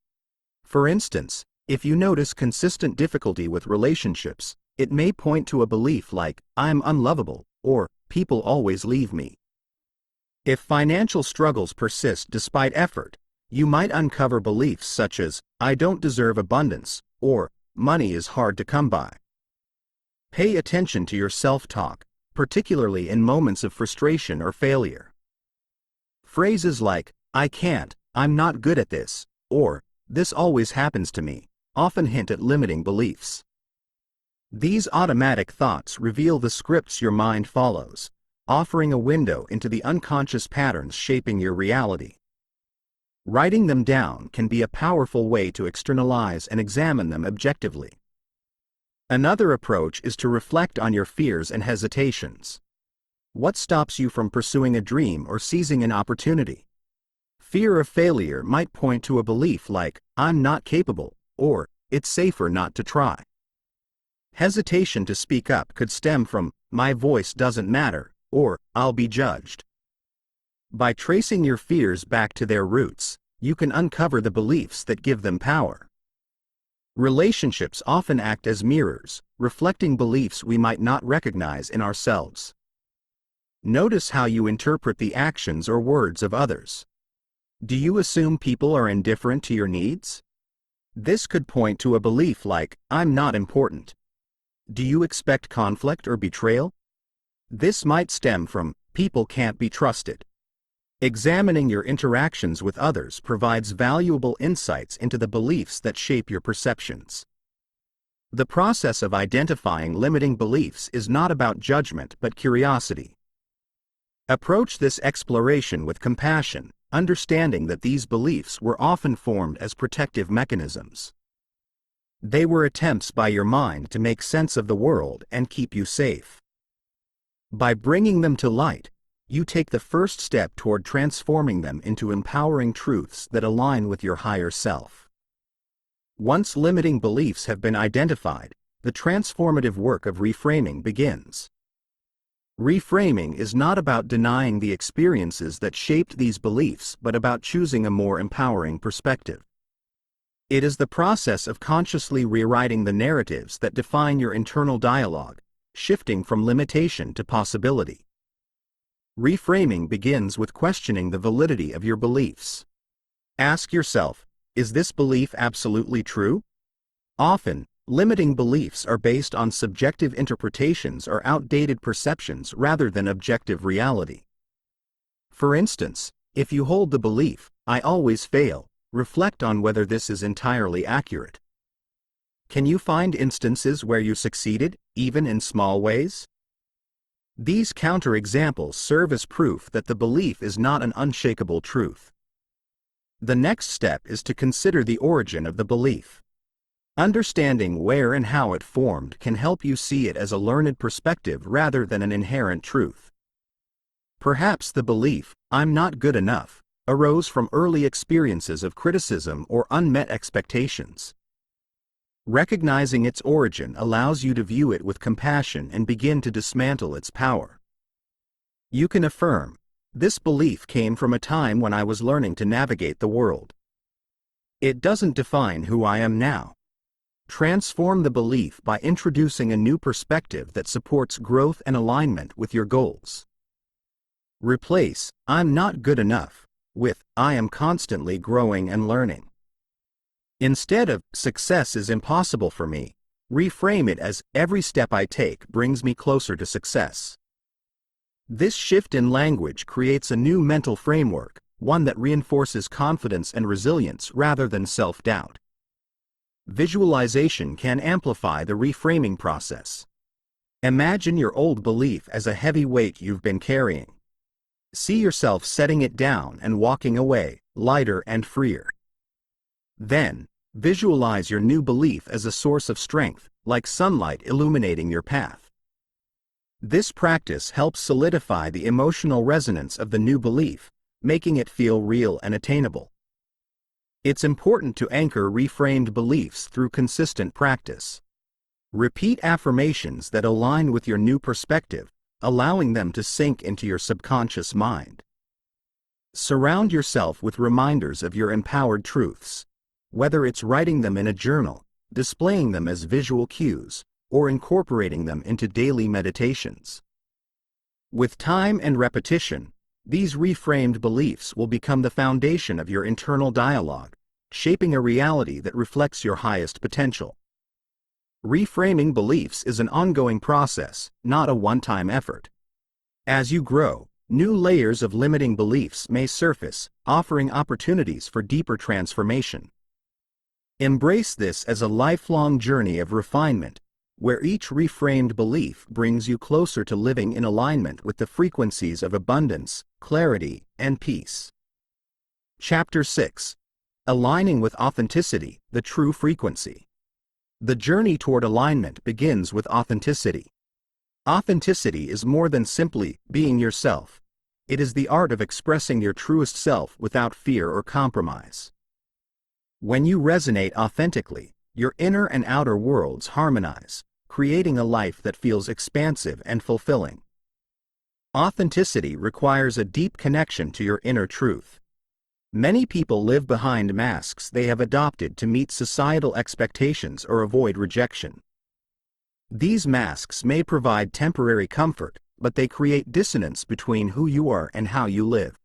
For instance, if you notice consistent difficulty with relationships, it may point to a belief like, "I'm unlovable," or "people always leave me." If financial struggles persist despite effort, you might uncover beliefs such as, "I don't deserve abundance," or "money is hard to come by." Pay attention to your self-talk, particularly in moments of frustration or failure. Phrases like, "I can't," "I'm not good at this," or "this always happens to me," often hint at limiting beliefs. These automatic thoughts reveal the scripts your mind follows, offering a window into the unconscious patterns shaping your reality. Writing them down can be a powerful way to externalize and examine them objectively. Another approach is to reflect on your fears and hesitations. What stops you from pursuing a dream or seizing an opportunity? Fear of failure might point to a belief like, "I'm not capable," or "it's safer not to try." Hesitation to speak up could stem from, "My voice doesn't matter," or "I'll be judged." By tracing your fears back to their roots, you can uncover the beliefs that give them power. Relationships often act as mirrors, reflecting beliefs we might not recognize in ourselves. Notice how you interpret the actions or words of others. Do you assume people are indifferent to your needs? This could point to a belief like, "I'm not important." Do you expect conflict or betrayal? This might stem from, "People can't be trusted." Examining your interactions with others provides valuable insights into the beliefs that shape your perceptions. The process of identifying limiting beliefs is not about judgment but curiosity. Approach this exploration with compassion, understanding that these beliefs were often formed as protective mechanisms. They were attempts by your mind to make sense of the world and keep you safe. By bringing them to light, you take the first step toward transforming them into empowering truths that align with your higher self. Once limiting beliefs have been identified, the transformative work of reframing begins. Reframing is not about denying the experiences that shaped these beliefs but about choosing a more empowering perspective. It is the process of consciously rewriting the narratives that define your internal dialogue, shifting from limitation to possibility. Reframing begins with questioning the validity of your beliefs. Ask yourself, is this belief absolutely true? Often, limiting beliefs are based on subjective interpretations or outdated perceptions rather than objective reality. For instance, if you hold the belief, "I always fail," reflect on whether this is entirely accurate. Can you find instances where you succeeded, even in small ways? These counterexamples serve as proof that the belief is not an unshakable truth. The next step is to consider the origin of the belief. Understanding where and how it formed can help you see it as a learned perspective rather than an inherent truth. Perhaps the belief, "I'm not good enough," arose from early experiences of criticism or unmet expectations. Recognizing its origin allows you to view it with compassion and begin to dismantle its power. You can affirm, "This belief came from a time when I was learning to navigate the world. It doesn't define who I am now." Transform the belief by introducing a new perspective that supports growth and alignment with your goals. Replace, "I'm not good enough," with, "I am constantly growing and learning." Instead of, "Success is impossible for me," reframe it as, "Every step I take brings me closer to success." This shift in language creates a new mental framework, one that reinforces confidence and resilience rather than self-doubt. Visualization can amplify the reframing process. Imagine your old belief as a heavy weight you've been carrying. See yourself setting it down and walking away, lighter and freer. Then, visualize your new belief as a source of strength, like sunlight illuminating your path. This practice helps solidify the emotional resonance of the new belief, making it feel real and attainable. It's important to anchor reframed beliefs through consistent practice. Repeat affirmations that align with your new perspective, allowing them to sink into your subconscious mind. Surround yourself with reminders of your empowered truths. Whether it's writing them in a journal, displaying them as visual cues, or incorporating them into daily meditations. With time and repetition, these reframed beliefs will become the foundation of your internal dialogue, shaping a reality that reflects your highest potential. Reframing beliefs is an ongoing process, not a one-time effort. As you grow, new layers of limiting beliefs may surface, offering opportunities for deeper transformation. Embrace this as a lifelong journey of refinement, where each reframed belief brings you closer to living in alignment with the frequencies of abundance, clarity, and peace. Chapter 6. Aligning with Authenticity, the True Frequency. The journey toward alignment begins with authenticity. Authenticity is more than simply being yourself. It is the art of expressing your truest self without fear or compromise. When you resonate authentically, your inner and outer worlds harmonize, creating a life that feels expansive and fulfilling. Authenticity requires a deep connection to your inner truth. Many people live behind masks they have adopted to meet societal expectations or avoid rejection. These masks may provide temporary comfort, but they create dissonance between who you are and how you live.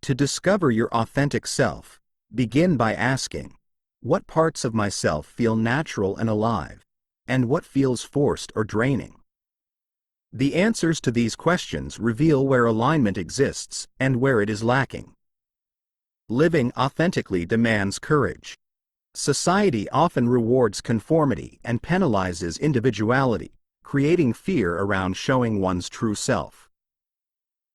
To discover your authentic self, begin by asking, what parts of myself feel natural and alive, and what feels forced or draining? The answers to these questions reveal where alignment exists and where it is lacking. Living authentically demands courage. Society often rewards conformity and penalizes individuality, creating fear around showing one's true self.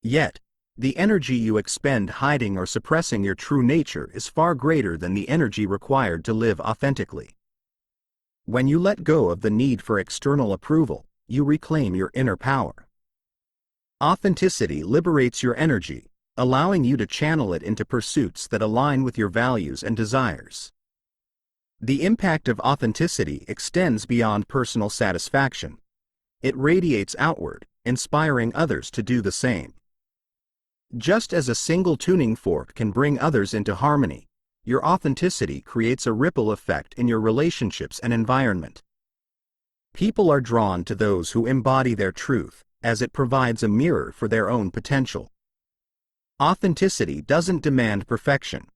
Yet, the energy you expend hiding or suppressing your true nature is far greater than the energy required to live authentically. When you let go of the need for external approval, you reclaim your inner power. Authenticity liberates your energy, allowing you to channel it into pursuits that align with your values and desires. The impact of authenticity extends beyond personal satisfaction. It radiates outward, inspiring others to do the same. Just as a single tuning fork can bring others into harmony, your authenticity creates a ripple effect in your relationships and environment. People are drawn to those who embody their truth, as it provides a mirror for their own potential. Authenticity doesn't demand perfection.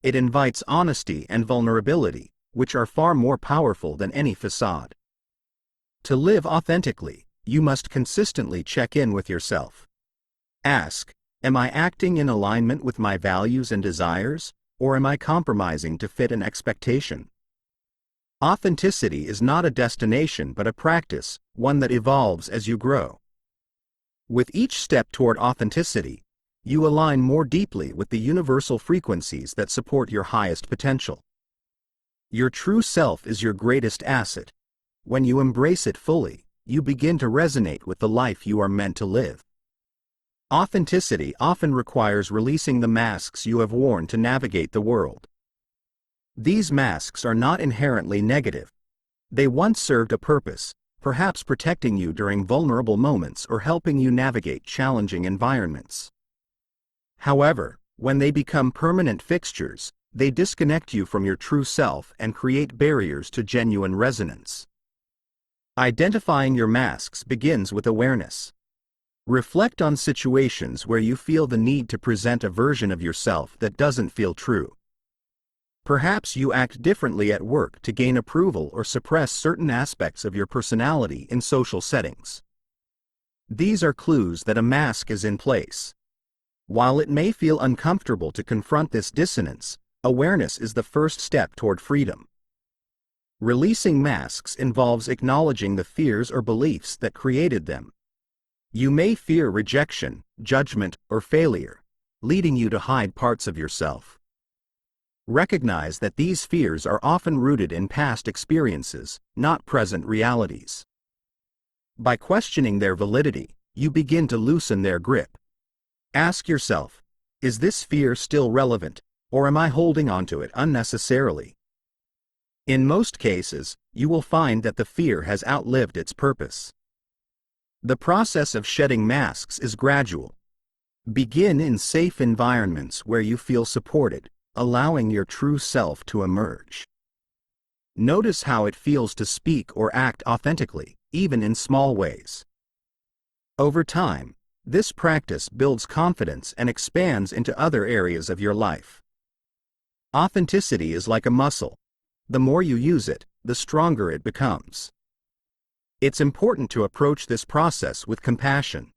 It invites honesty and vulnerability, which are far more powerful than any facade. To live authentically, you must consistently check in with yourself. Ask, am I acting in alignment with my values and desires, or am I compromising to fit an expectation? Authenticity is not a destination but a practice, one that evolves as you grow. With each step toward authenticity, you align more deeply with the universal frequencies that support your highest potential. Your true self is your greatest asset. When you embrace it fully, you begin to resonate with the life you are meant to live. Authenticity often requires releasing the masks you have worn to navigate the world. These masks are not inherently negative. They once served a purpose, perhaps protecting you during vulnerable moments or helping you navigate challenging environments. However, when they become permanent fixtures, they disconnect you from your true self and create barriers to genuine resonance. Identifying your masks begins with awareness. Reflect on situations where you feel the need to present a version of yourself that doesn't feel true. Perhaps you act differently at work to gain approval or suppress certain aspects of your personality in social settings. These are clues that a mask is in place. While it may feel uncomfortable to confront this dissonance, awareness is the first step toward freedom. Releasing masks involves acknowledging the fears or beliefs that created them. You may fear rejection, judgment, or failure, leading you to hide parts of yourself. Recognize that these fears are often rooted in past experiences, not present realities. By questioning their validity, you begin to loosen their grip. Ask yourself, is this fear still relevant, or am I holding onto it unnecessarily? In most cases, you will find that the fear has outlived its purpose. The process of shedding masks is gradual. Begin in safe environments where you feel supported, allowing your true self to emerge. Notice how it feels to speak or act authentically, even in small ways. Over time, this practice builds confidence and expands into other areas of your life. Authenticity is like a muscle. The more you use it, the stronger it becomes. It's important to approach this process with compassion.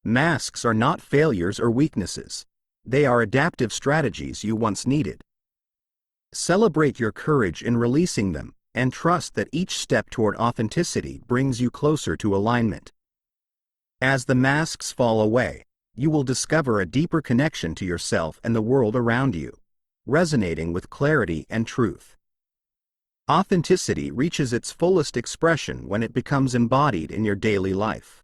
Masks are not failures or weaknesses. They are adaptive strategies you once needed. Celebrate your courage in releasing them, and trust that each step toward authenticity brings you closer to alignment. As the masks fall away, you will discover a deeper connection to yourself and the world around you, resonating with clarity and truth. Authenticity reaches its fullest expression when it becomes embodied in your daily life.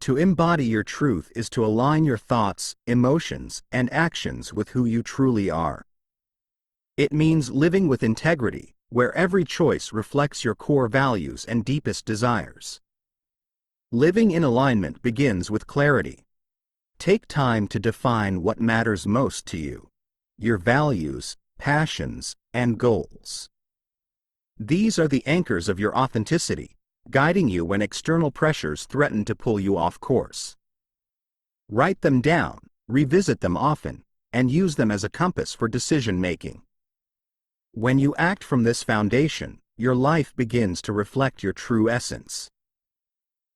To embody your truth is to align your thoughts, emotions, and actions with who you truly are. It means living with integrity, where every choice reflects your core values and deepest desires. Living in alignment begins with clarity. Take time to define what matters most to you, your values, passions, and goals. These are the anchors of your authenticity, guiding you when external pressures threaten to pull you off course. Write them down, revisit them often, and use them as a compass for decision-making. When you act from this foundation, your life begins to reflect your true essence.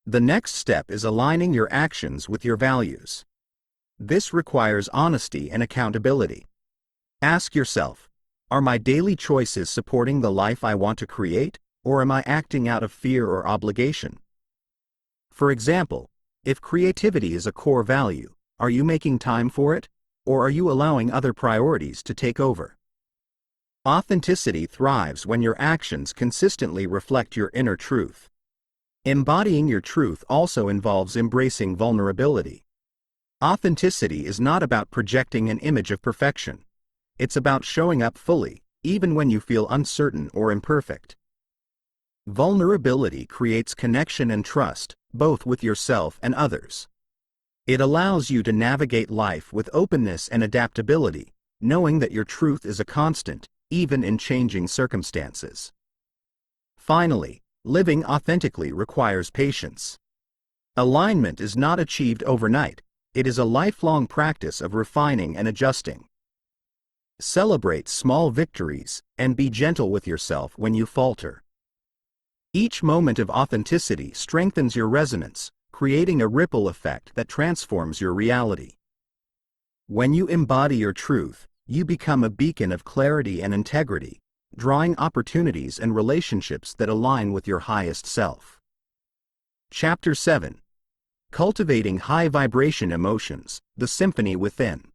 The next step is aligning your actions with your values. This requires honesty and accountability. Ask yourself, are my daily choices supporting the life I want to create, or am I acting out of fear or obligation? For example, if creativity is a core value, are you making time for it, or are you allowing other priorities to take over? Authenticity thrives when your actions consistently reflect your inner truth. Embodying your truth also involves embracing vulnerability. Authenticity is not about projecting an image of perfection. It's about showing up fully, even when you feel uncertain or imperfect. Vulnerability creates connection and trust, both with yourself and others. It allows you to navigate life with openness and adaptability, knowing that your truth is a constant, even in changing circumstances. Finally, living authentically requires patience. Alignment is not achieved overnight. It is a lifelong practice of refining and adjusting. Celebrate small victories, and be gentle with yourself when you falter. Each moment of authenticity strengthens your resonance, creating a ripple effect that transforms your reality. When you embody your truth, you become a beacon of clarity and integrity, drawing opportunities and relationships that align with your highest self. Chapter 7. Cultivating High Vibration Emotions, the Symphony Within.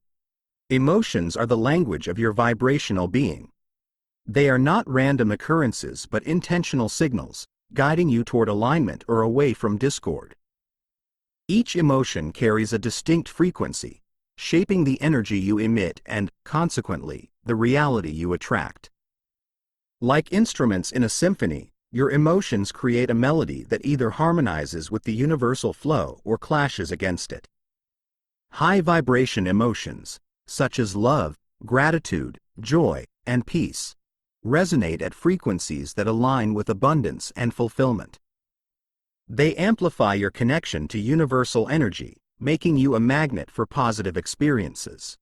Emotions are the language of your vibrational being. They are not random occurrences but intentional signals, guiding you toward alignment or away from discord. Each emotion carries a distinct frequency, shaping the energy you emit and, consequently, the reality you attract. Like instruments in a symphony, your emotions create a melody that either harmonizes with the universal flow or clashes against it. High vibration emotions, such as love, gratitude, joy, and peace, resonate at frequencies that align with abundance and fulfillment. They amplify your connection to universal energy, making you a magnet for positive experiences.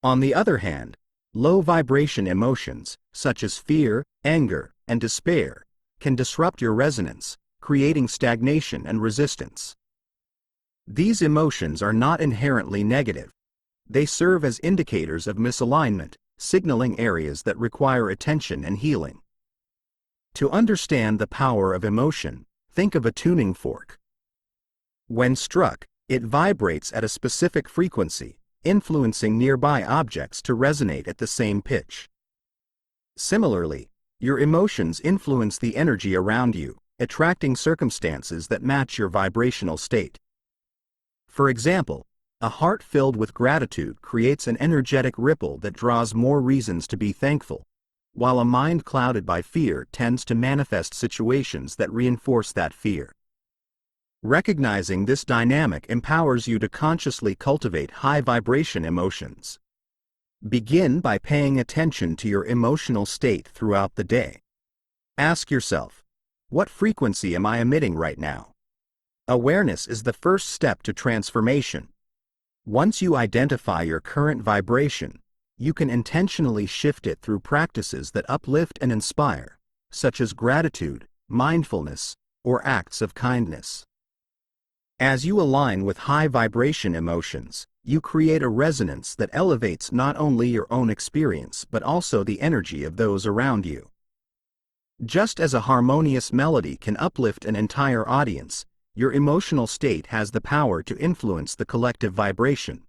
On the other hand, low vibration emotions, such as fear, anger, and despair, can disrupt your resonance, creating stagnation and resistance. These emotions are not inherently negative. They serve as indicators of misalignment, signaling areas that require attention and healing. To understand the power of emotion, think of a tuning fork. When struck, it vibrates at a specific frequency, influencing nearby objects to resonate at the same pitch. Similarly, your emotions influence the energy around you, attracting circumstances that match your vibrational state. For example, a heart filled with gratitude creates an energetic ripple that draws more reasons to be thankful, while a mind clouded by fear tends to manifest situations that reinforce that fear. Recognizing this dynamic empowers you to consciously cultivate high vibration emotions. Begin by paying attention to your emotional state throughout the day. Ask yourself, what frequency am I emitting right now? Awareness is the first step to transformation. Once you identify your current vibration, you can intentionally shift it through practices that uplift and inspire, such as gratitude, mindfulness, or acts of kindness. As you align with high vibration emotions, you create a resonance that elevates not only your own experience but also the energy of those around you. Just as a harmonious melody can uplift an entire audience, your emotional state has the power to influence the collective vibration.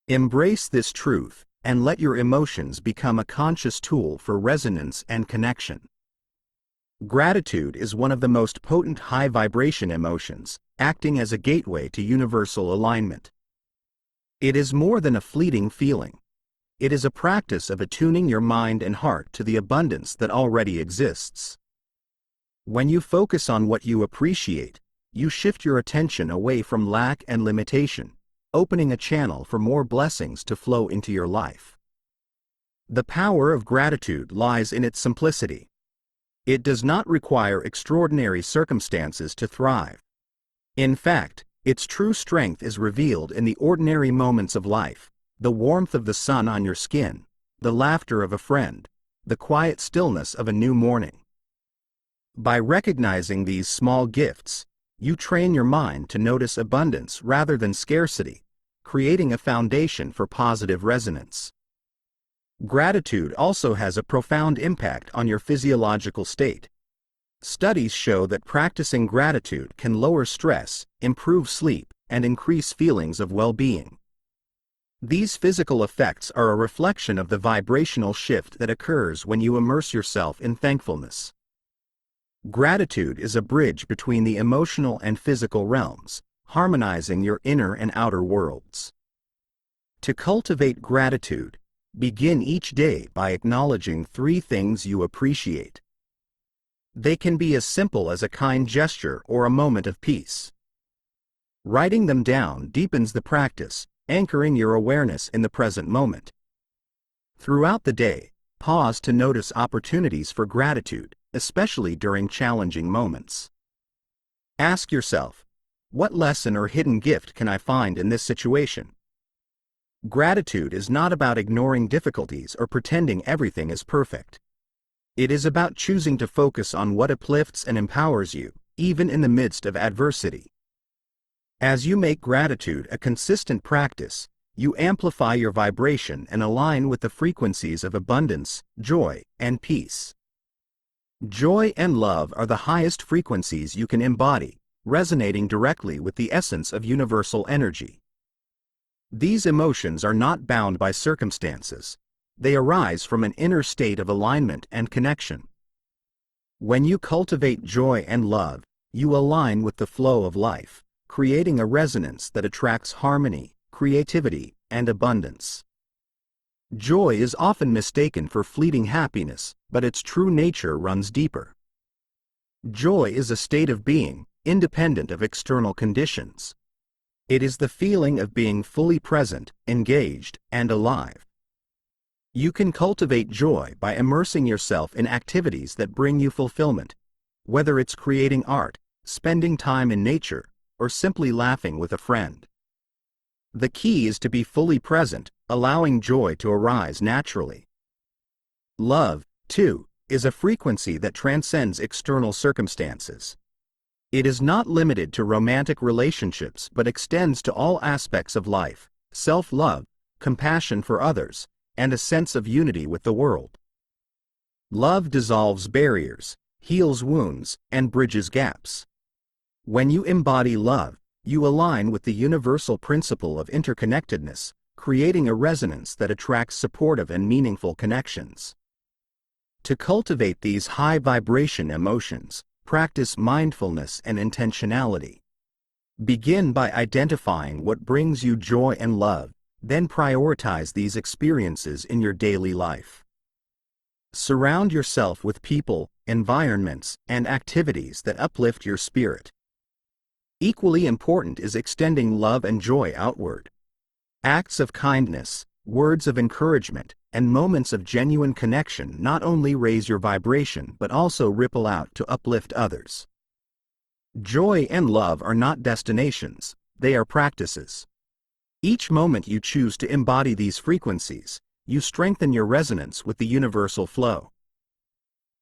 Embrace this truth, and let your emotions become a conscious tool for resonance and connection. Gratitude is one of the most potent high vibration emotions, acting as a gateway to universal alignment. It is more than a fleeting feeling. It is a practice of attuning your mind and heart to the abundance that already exists. When you focus on what you appreciate, you shift your attention away from lack and limitation, opening a channel for more blessings to flow into your life. The power of gratitude lies in its simplicity. It does not require extraordinary circumstances to thrive. In fact, its true strength is revealed in the ordinary moments of life, the warmth of the sun on your skin, the laughter of a friend, the quiet stillness of a new morning. By recognizing these small gifts, you train your mind to notice abundance rather than scarcity, creating a foundation for positive resonance. Gratitude also has a profound impact on your physiological state. Studies show that practicing gratitude can lower stress, improve sleep, and increase feelings of well-being. These physical effects are a reflection of the vibrational shift that occurs when you immerse yourself in thankfulness. Gratitude is a bridge between the emotional and physical realms, harmonizing your inner and outer worlds. To cultivate gratitude, begin each day by acknowledging 3 things you appreciate. They can be as simple as a kind gesture or a moment of peace. Writing them down deepens the practice, anchoring your awareness in the present moment. Throughout the day, pause to notice opportunities for gratitude, especially during challenging moments. Ask yourself, what lesson or hidden gift can I find in this situation? Gratitude is not about ignoring difficulties or pretending everything is perfect. It is about choosing to focus on what uplifts and empowers you, even in the midst of adversity. As you make gratitude a consistent practice, you amplify your vibration and align with the frequencies of abundance, joy, and peace. Joy and love are the highest frequencies you can embody, resonating directly with the essence of universal energy. These emotions are not bound by circumstances. They arise from an inner state of alignment and connection. When you cultivate joy and love, you align with the flow of life, creating a resonance that attracts harmony, creativity, and abundance. Joy is often mistaken for fleeting happiness, but its true nature runs deeper. Joy is a state of being, independent of external conditions. It is the feeling of being fully present, engaged, and alive. You can cultivate joy by immersing yourself in activities that bring you fulfillment, whether it's creating art, spending time in nature, or simply laughing with a friend. The key is to be fully present, allowing joy to arise naturally. Love, too, is a frequency that transcends external circumstances. It is not limited to romantic relationships but extends to all aspects of life: self-love, compassion for others, and a sense of unity with the world. Love dissolves barriers, heals wounds, and bridges gaps. When you embody love, you align with the universal principle of interconnectedness, creating a resonance that attracts supportive and meaningful connections. To cultivate these high-vibration emotions, practice mindfulness and intentionality. Begin by identifying what brings you joy and love, then prioritize these experiences in your daily life. Surround yourself with people, environments, and activities that uplift your spirit. Equally important is extending love and joy outward. Acts of kindness, words of encouragement, and moments of genuine connection not only raise your vibration but also ripple out to uplift others. Joy and love are not destinations, they are practices. Each moment you choose to embody these frequencies, you strengthen your resonance with the universal flow.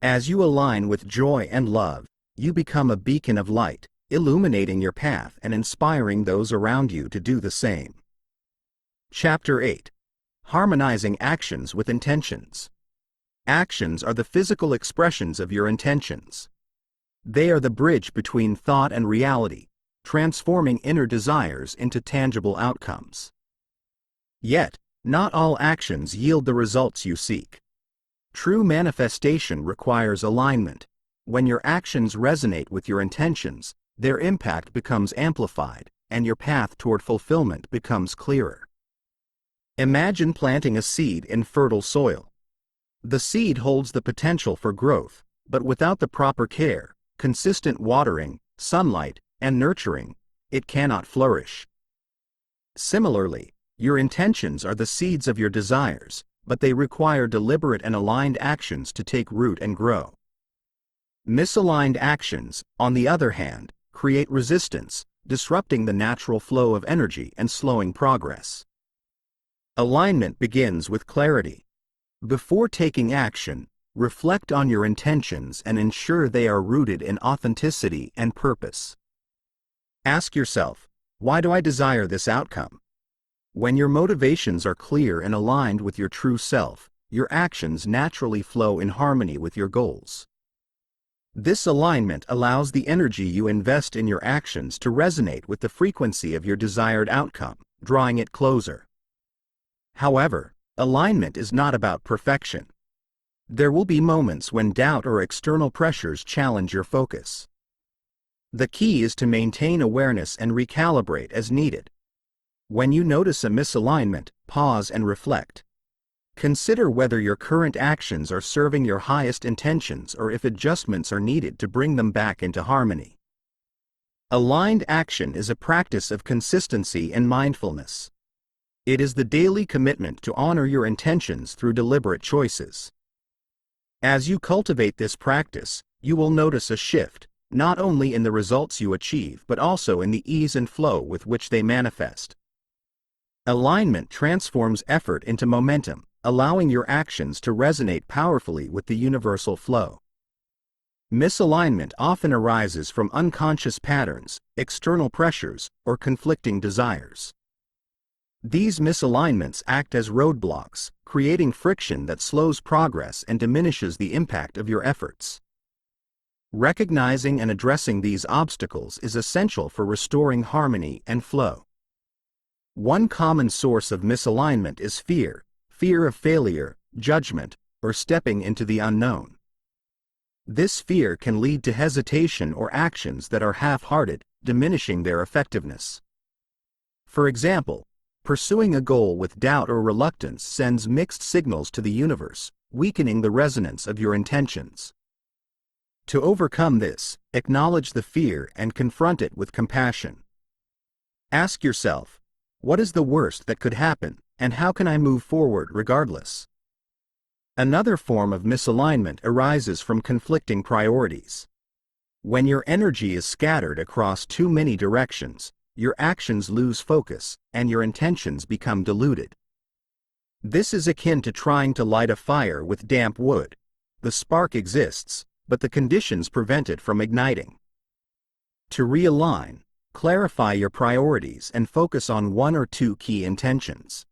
As you align with joy and love, you become a beacon of light, illuminating your path and inspiring those around you to do the same. Chapter 8. Harmonizing actions with intentions. Actions are the physical expressions of your intentions. They are the bridge between thought and reality, transforming inner desires into tangible outcomes. Yet, not all actions yield the results you seek. True manifestation requires alignment. When your actions resonate with your intentions, their impact becomes amplified, and your path toward fulfillment becomes clearer. Imagine planting a seed in fertile soil. The seed holds the potential for growth, but without the proper care, consistent watering, sunlight, and nurturing, it cannot flourish. Similarly, your intentions are the seeds of your desires, but they require deliberate and aligned actions to take root and grow. Misaligned actions, on the other hand, create resistance, disrupting the natural flow of energy and slowing progress. Alignment begins with clarity. Before taking action, reflect on your intentions and ensure they are rooted in authenticity and purpose. Ask yourself, why do I desire this outcome? When your motivations are clear and aligned with your true self, your actions naturally flow in harmony with your goals. This alignment allows the energy you invest in your actions to resonate with the frequency of your desired outcome, drawing it closer. However, alignment is not about perfection. There will be moments when doubt or external pressures challenge your focus. The key is to maintain awareness and recalibrate as needed. When you notice a misalignment, pause and reflect. Consider whether your current actions are serving your highest intentions or if adjustments are needed to bring them back into harmony. Aligned action is a practice of consistency and mindfulness. It is the daily commitment to honor your intentions through deliberate choices. As you cultivate this practice, you will notice a shift, not only in the results you achieve but also in the ease and flow with which they manifest. Alignment transforms effort into momentum, allowing your actions to resonate powerfully with the universal flow. Misalignment often arises from unconscious patterns, external pressures, or conflicting desires. These misalignments act as roadblocks, creating friction that slows progress and diminishes the impact of your efforts. Recognizing and addressing these obstacles is essential for restoring harmony and flow. One common source of misalignment is fear of failure, judgment, or stepping into the unknown. This fear can lead to hesitation or actions that are half-hearted, diminishing their effectiveness. For example, pursuing a goal with doubt or reluctance sends mixed signals to the universe, weakening the resonance of your intentions. To overcome this, acknowledge the fear and confront it with compassion. Ask yourself, what is the worst that could happen, and how can I move forward regardless? Another form of misalignment arises from conflicting priorities. When your energy is scattered across too many directions, your actions lose focus, and your intentions become diluted. This is akin to trying to light a fire with damp wood. The spark exists, but the conditions prevent it from igniting. To realign, clarify your priorities and focus on one or two key intentions.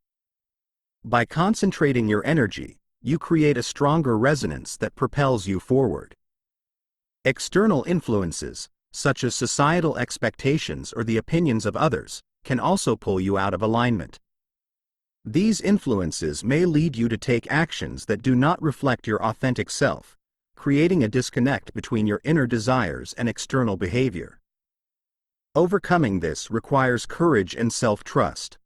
By concentrating your energy, you create a stronger resonance that propels you forward. External influences, such as societal expectations or the opinions of others, can also pull you out of alignment. These influences may lead you to take actions that do not reflect your authentic self, creating a disconnect between your inner desires and external behavior. Overcoming this requires courage and self-trust.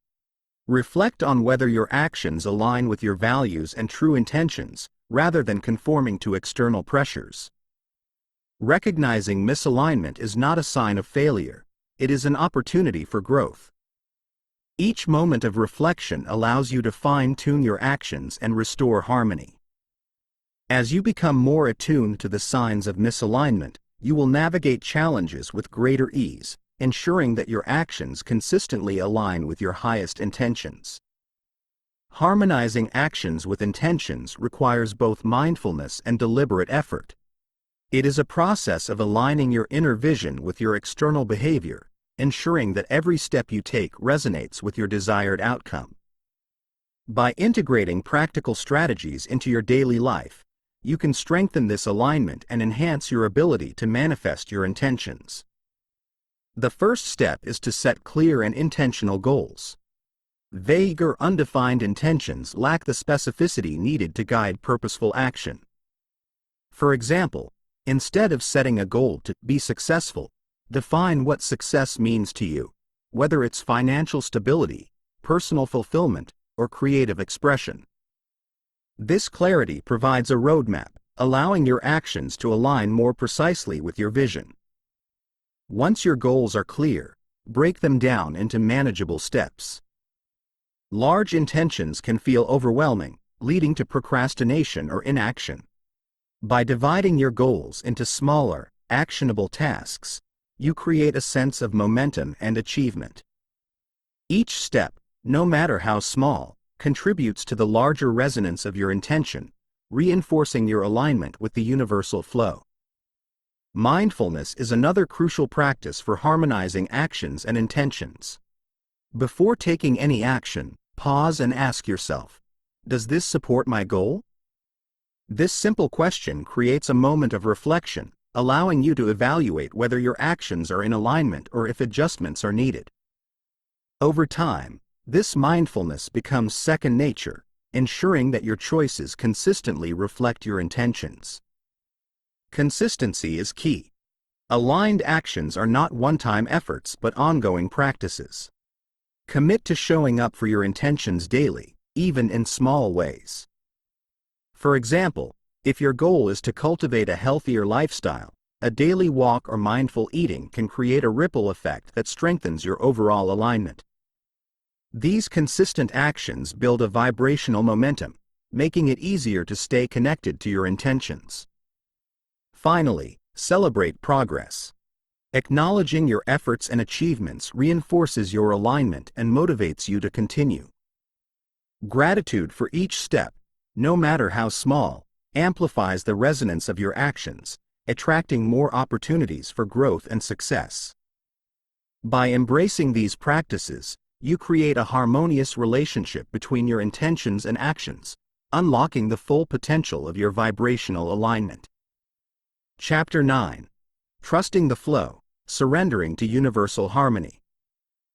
Reflect on whether your actions align with your values and true intentions, rather than conforming to external pressures. Recognizing misalignment is not a sign of failure, it is an opportunity for growth. Each moment of reflection allows you to fine-tune your actions and restore harmony. As you become more attuned to the signs of misalignment, you will navigate challenges with greater ease, ensuring that your actions consistently align with your highest intentions. Harmonizing actions with intentions requires both mindfulness and deliberate effort. It is a process of aligning your inner vision with your external behavior, ensuring that every step you take resonates with your desired outcome. By integrating practical strategies into your daily life, you can strengthen this alignment and enhance your ability to manifest your intentions. The first step is to set clear and intentional goals. Vague or undefined intentions lack the specificity needed to guide purposeful action. For example, instead of setting a goal to be successful, define what success means to you, whether it's financial stability, personal fulfillment, or creative expression. This clarity provides a roadmap, allowing your actions to align more precisely with your vision. Once your goals are clear, break them down into manageable steps. Large intentions can feel overwhelming, leading to procrastination or inaction. By dividing your goals into smaller, actionable tasks, you create a sense of momentum and achievement. Each step, no matter how small, contributes to the larger resonance of your intention, reinforcing your alignment with the universal flow. Mindfulness is another crucial practice for harmonizing actions and intentions. Before taking any action, pause and ask yourself, does this support my goal? This simple question creates a moment of reflection, allowing you to evaluate whether your actions are in alignment or if adjustments are needed. Over time, this mindfulness becomes second nature, ensuring that your choices consistently reflect your intentions. Consistency is key. Aligned actions are not one-time efforts but ongoing practices. Commit to showing up for your intentions daily, even in small ways. For example, if your goal is to cultivate a healthier lifestyle, a daily walk or mindful eating can create a ripple effect that strengthens your overall alignment. These consistent actions build a vibrational momentum, making it easier to stay connected to your intentions. Finally, celebrate progress. Acknowledging your efforts and achievements reinforces your alignment and motivates you to continue. Gratitude for each step, no matter how small, amplifies the resonance of your actions, attracting more opportunities for growth and success. By embracing these practices, you create a harmonious relationship between your intentions and actions, unlocking the full potential of your vibrational alignment. Chapter 9. Trusting the Flow, Surrendering to Universal Harmony.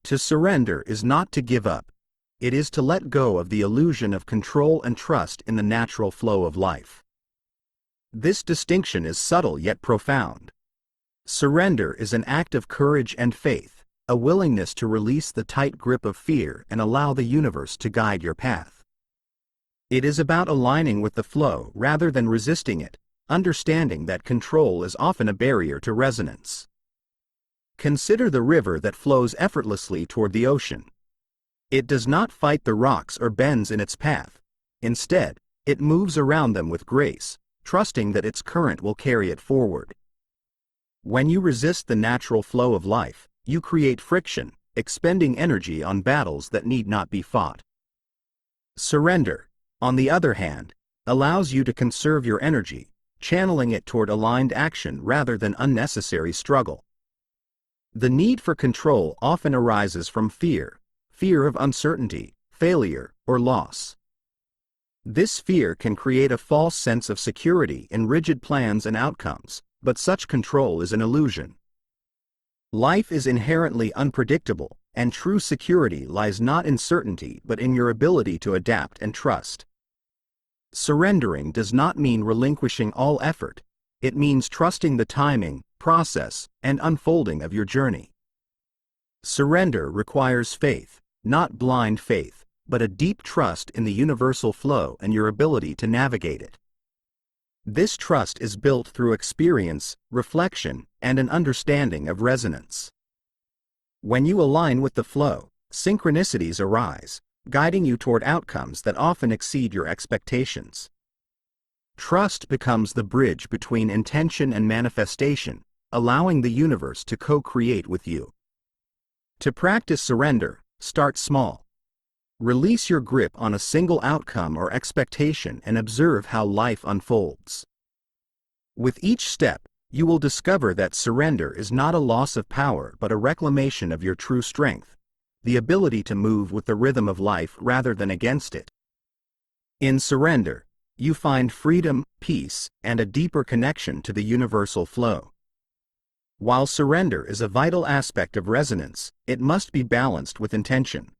To surrender is not to give up. It is to let go of the illusion of control and trust in the natural flow of life. This distinction is subtle yet profound. Surrender is an act of courage and faith, a willingness to release the tight grip of fear and allow the universe to guide your path. It is about aligning with the flow rather than resisting it, understanding that control is often a barrier to resonance. Consider the river that flows effortlessly toward the ocean. It does not fight the rocks or bends in its path. Instead, it moves around them with grace, trusting that its current will carry it forward. When you resist the natural flow of life, you create friction, expending energy on battles that need not be fought. Surrender, on the other hand, allows you to conserve your energy, channeling it toward aligned action rather than unnecessary struggle. The need for control often arises from fear of uncertainty, failure, or loss. This fear can create a false sense of security in rigid plans and outcomes, but such control is an illusion. Life is inherently unpredictable, and true security lies not in certainty but in your ability to adapt and trust. Surrendering does not mean relinquishing all effort. It means trusting the timing, process, and unfolding of your journey. Surrender requires faith, not blind faith, but a deep trust in the universal flow and your ability to navigate it. This trust is built through experience, reflection, and an understanding of resonance. When you align with the flow, synchronicities arise, guiding you toward outcomes that often exceed your expectations. Trust becomes the bridge between intention and manifestation, allowing the universe to co-create with you. To practice surrender, start small. Release your grip on a single outcome or expectation and observe how life unfolds. With each step, you will discover that surrender is not a loss of power but a reclamation of your true strength, the ability to move with the rhythm of life rather than against it. In surrender, you find freedom, peace, and a deeper connection to the universal flow. While surrender is a vital aspect of resonance, it must be balanced with intention.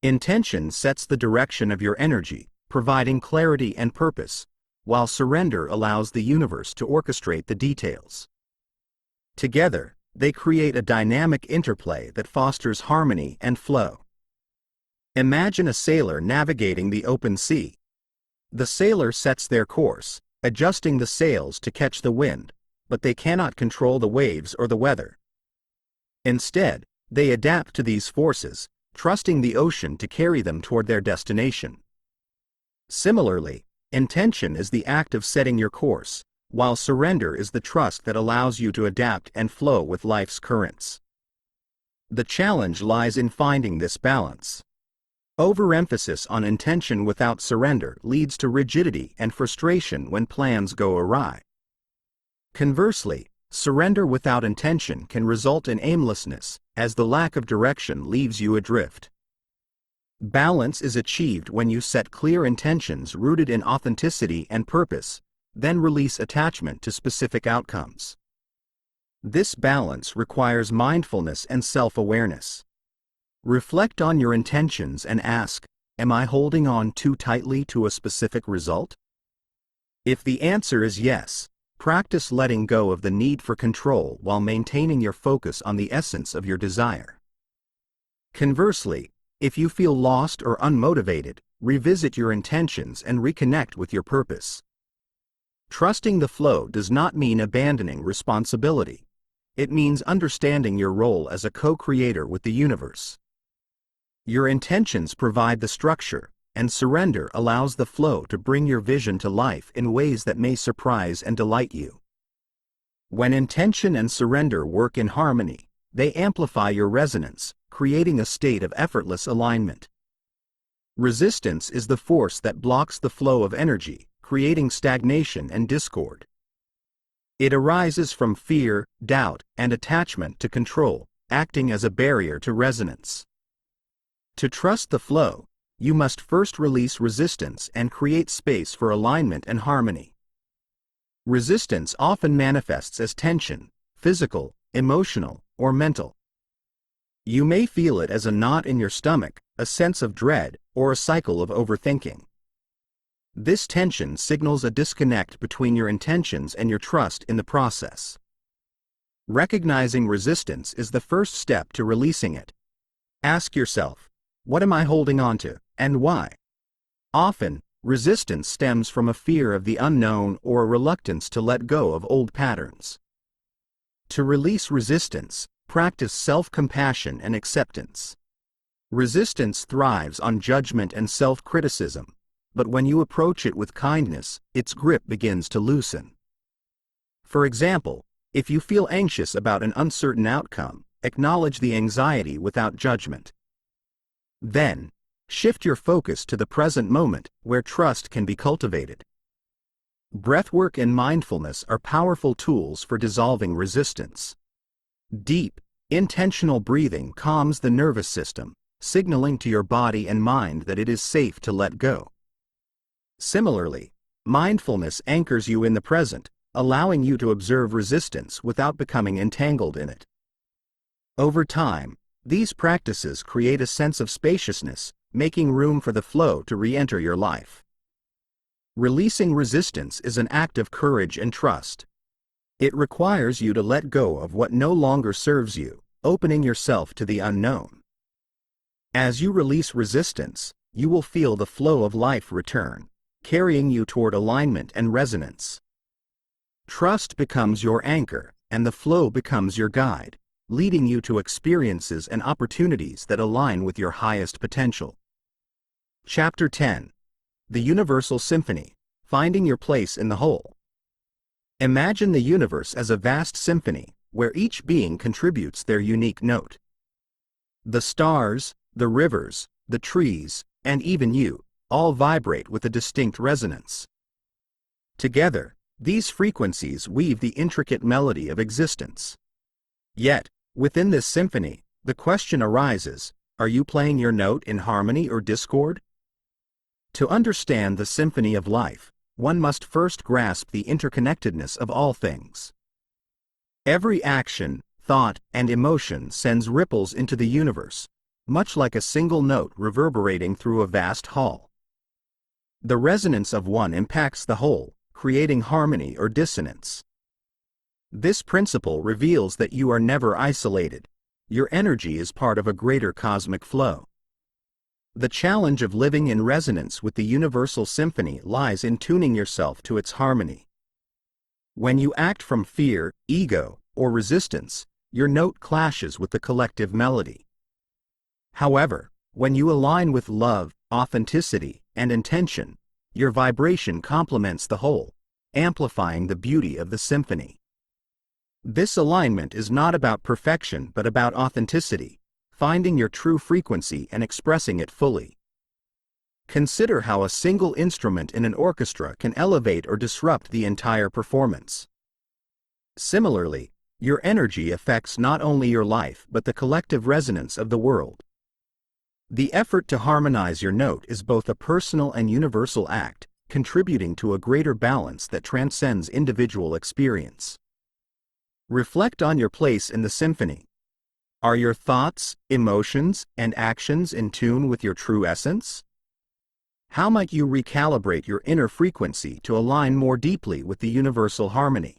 Intention sets the direction of your energy, providing clarity and purpose, while surrender allows the universe to orchestrate the details. Together, they create a dynamic interplay that fosters harmony and flow. Imagine a sailor navigating the open sea. The sailor sets their course, adjusting the sails to catch the wind, but they cannot control the waves or the weather. Instead, they adapt to these forces, trusting the ocean to carry them toward their destination. Similarly, Intention is the act of setting your course, while surrender is the trust that allows you to adapt and flow with life's currents. The challenge lies in finding this balance. Overemphasis on intention without surrender leads to rigidity and frustration when plans go awry. Conversely, surrender without intention can result in aimlessness, as the lack of direction leaves you adrift. Balance is achieved when you set clear intentions rooted in authenticity and purpose, then release attachment to specific outcomes. This balance requires mindfulness and self-awareness. Reflect on your intentions and ask, am I holding on too tightly to a specific result? If the answer is yes, practice letting go of the need for control while maintaining your focus on the essence of your desire. Conversely, if you feel lost or unmotivated, revisit your intentions and reconnect with your purpose. Trusting the flow does not mean abandoning responsibility. It means understanding your role as a co-creator with the universe. Your intentions provide the structure, and surrender allows the flow to bring your vision to life in ways that may surprise and delight you. When intention and surrender work in harmony, they amplify your resonance, creating a state of effortless alignment. Resistance is the force that blocks the flow of energy, creating stagnation and discord. It arises from fear, doubt, and attachment to control, acting as a barrier to resonance. To trust the flow, you must first release resistance and create space for alignment and harmony. Resistance often manifests as tension, physical, emotional, or mental. You may feel it as a knot in your stomach, a sense of dread, or a cycle of overthinking. This tension signals a disconnect between your intentions and your trust in the process. Recognizing resistance is the first step to releasing it. Ask yourself, what am I holding on to, and why? Often, resistance stems from a fear of the unknown or a reluctance to let go of old patterns. To release resistance, practice self-compassion and acceptance. Resistance thrives on judgment and self-criticism, but when you approach it with kindness, its grip begins to loosen. For example, if you feel anxious about an uncertain outcome, acknowledge the anxiety without judgment. Then, shift your focus to the present moment, where trust can be cultivated. Breathwork and mindfulness are powerful tools for dissolving resistance. Deep, intentional breathing calms the nervous system, signaling to your body and mind that it is safe to let go. Similarly, mindfulness anchors you in the present, allowing you to observe resistance without becoming entangled in it. Over time, these practices create a sense of spaciousness, making room for the flow to re-enter your life. Releasing resistance is an act of courage and trust. It requires you to let go of what no longer serves you, opening yourself to the unknown. As you release resistance, you will feel the flow of life return, carrying you toward alignment and resonance. Trust becomes your anchor, and the flow becomes your guide, leading you to experiences and opportunities that align with your highest potential. Chapter 10. The Universal Symphony, Finding Your Place in the Whole. Imagine the universe as a vast symphony, where each being contributes their unique note. The stars, the rivers, the trees, and even you, all vibrate with a distinct resonance. Together, these frequencies weave the intricate melody of existence. Yet, within this symphony, the question arises, are you playing your note in harmony or discord? To understand the symphony of life, one must first grasp the interconnectedness of all things. Every action, thought, and emotion sends ripples into the universe, much like a single note reverberating through a vast hall. The resonance of one impacts the whole, creating harmony or dissonance. This principle reveals that you are never isolated. Your energy is part of a greater cosmic flow. The challenge of living in resonance with the universal symphony lies in tuning yourself to its harmony. When you act from fear, ego, or resistance, your note clashes with the collective melody. However, when you align with love, authenticity, and intention, your vibration complements the whole, amplifying the beauty of the symphony. This alignment is not about perfection but about authenticity, finding your true frequency and expressing it fully. Consider how a single instrument in an orchestra can elevate or disrupt the entire performance. Similarly, your energy affects not only your life but the collective resonance of the world. The effort to harmonize your note is both a personal and universal act, contributing to a greater balance that transcends individual experience. Reflect on your place in the symphony. Are your thoughts, emotions, and actions in tune with your true essence? How might you recalibrate your inner frequency to align more deeply with the universal harmony?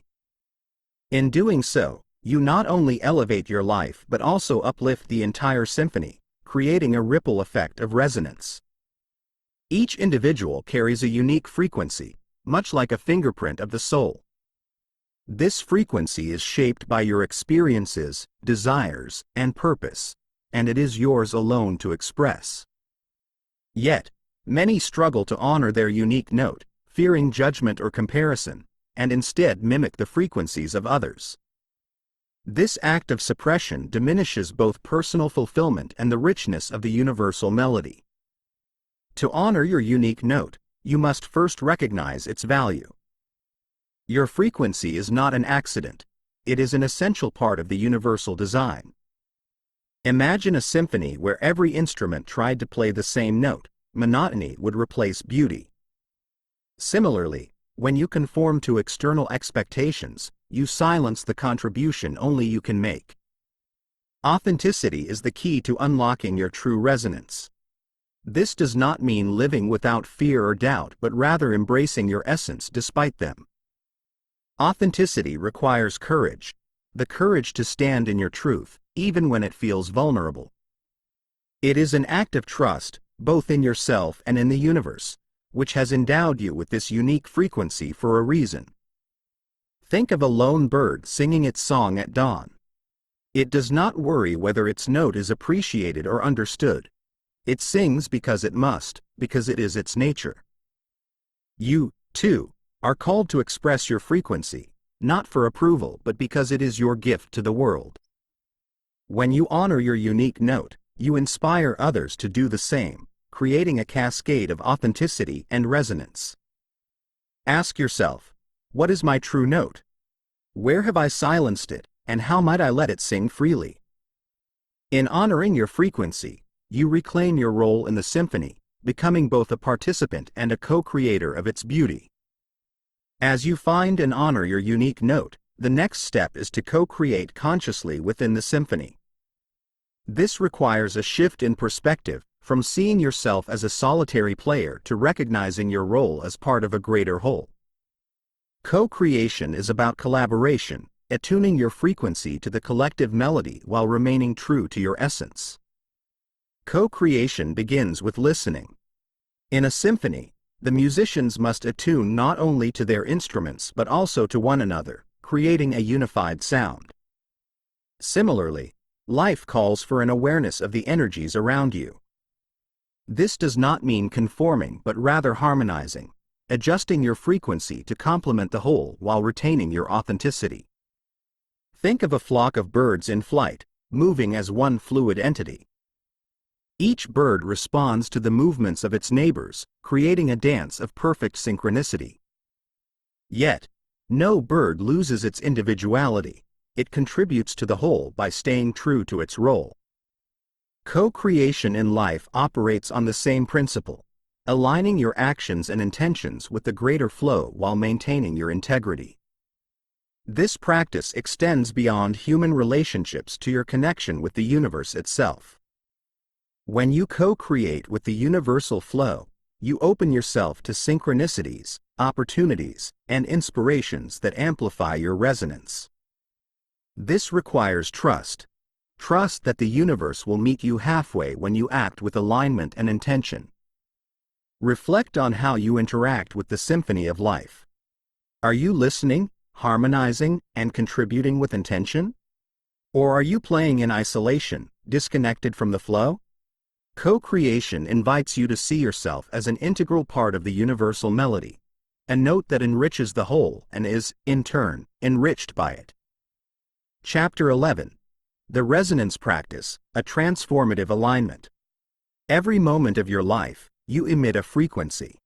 In doing so, you not only elevate your life but also uplift the entire symphony, creating a ripple effect of resonance. Each individual carries a unique frequency, much like a fingerprint of the soul. This frequency is shaped by your experiences, desires, and purpose, and it is yours alone to express. Yet, many struggle to honor their unique note, fearing judgment or comparison, and instead mimic the frequencies of others. This act of suppression diminishes both personal fulfillment and the richness of the universal melody. To honor your unique note, you must first recognize its value. Your frequency is not an accident, it is an essential part of the universal design. Imagine a symphony where every instrument tried to play the same note. Monotony would replace beauty. Similarly, when you conform to external expectations, you silence the contribution only you can make. Authenticity is the key to unlocking your true resonance. This does not mean living without fear or doubt but rather embracing your essence despite them. Authenticity requires courage, the courage to stand in your truth, even when it feels vulnerable. It is an act of trust, both in yourself and in the universe, which has endowed you with this unique frequency for a reason. Think of a lone bird singing its song at dawn. It does not worry whether its note is appreciated or understood. It sings because it must, because it is its nature. You, too, are called to express your frequency, not for approval but because it is your gift to the world. When you honor your unique note, you inspire others to do the same, creating a cascade of authenticity and resonance. Ask yourself, what is my true note? Where have I silenced it, and how might I let it sing freely? In honoring your frequency, you reclaim your role in the symphony, becoming both a participant and a co-creator of its beauty. As you find and honor your unique note, the next step is to co-create consciously within the symphony. This requires a shift in perspective, from seeing yourself as a solitary player to recognizing your role as part of a greater whole. Co-creation is about collaboration, attuning your frequency to the collective melody while remaining true to your essence. Co-creation begins with listening. In a symphony, the musicians must attune not only to their instruments but also to one another, creating a unified sound. Similarly, life calls for an awareness of the energies around you. This does not mean conforming but rather harmonizing, adjusting your frequency to complement the whole while retaining your authenticity. Think of a flock of birds in flight, moving as one fluid entity. Each bird responds to the movements of its neighbors, creating a dance of perfect synchronicity. Yet, no bird loses its individuality. It contributes to the whole by staying true to its role. Co-creation in life operates on the same principle, aligning your actions and intentions with the greater flow while maintaining your integrity. This practice extends beyond human relationships to your connection with the universe itself. When you co-create with the universal flow, you open yourself to synchronicities, opportunities, and inspirations that amplify your resonance. This requires trust. Trust that the universe will meet you halfway when you act with alignment and intention. Reflect on how you interact with the symphony of life. Are you listening, harmonizing, and contributing with intention? Or are you playing in isolation, disconnected from the flow? Co-creation invites you to see yourself as an integral part of the universal melody, a note that enriches the whole and is, in turn, enriched by it. Chapter 11. The Resonance Practice, a Transformative Alignment. Every moment of your life, you emit a frequency.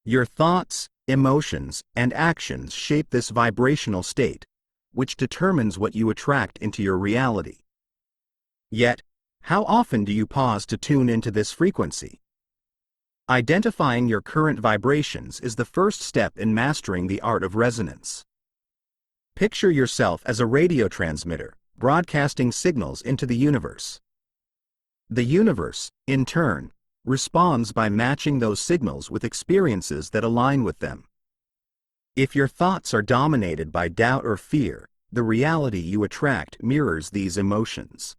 Your thoughts, emotions, and actions shape this vibrational state, which determines what you attract into your reality. Yet, how often do you pause to tune into this frequency? Identifying your current vibrations is the first step in mastering the art of resonance. Picture yourself as a radio transmitter, broadcasting signals into the universe. The universe, in turn, responds by matching those signals with experiences that align with them. If your thoughts are dominated by doubt or fear, the reality you attract mirrors these emotions.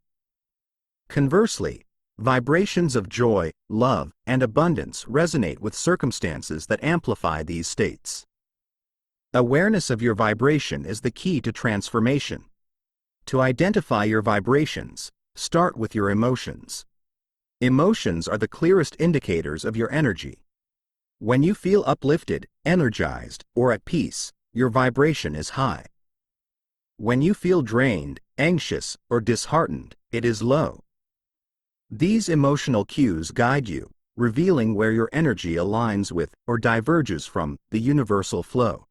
Conversely, vibrations of joy, love, and abundance resonate with circumstances that amplify these states. Awareness of your vibration is the key to transformation. To identify your vibrations, start with your emotions. Emotions are the clearest indicators of your energy. When you feel uplifted, energized, or at peace, your vibration is high. When you feel drained, anxious, or disheartened, it is low. These emotional cues guide you, revealing where your energy aligns with or diverges from the universal flow.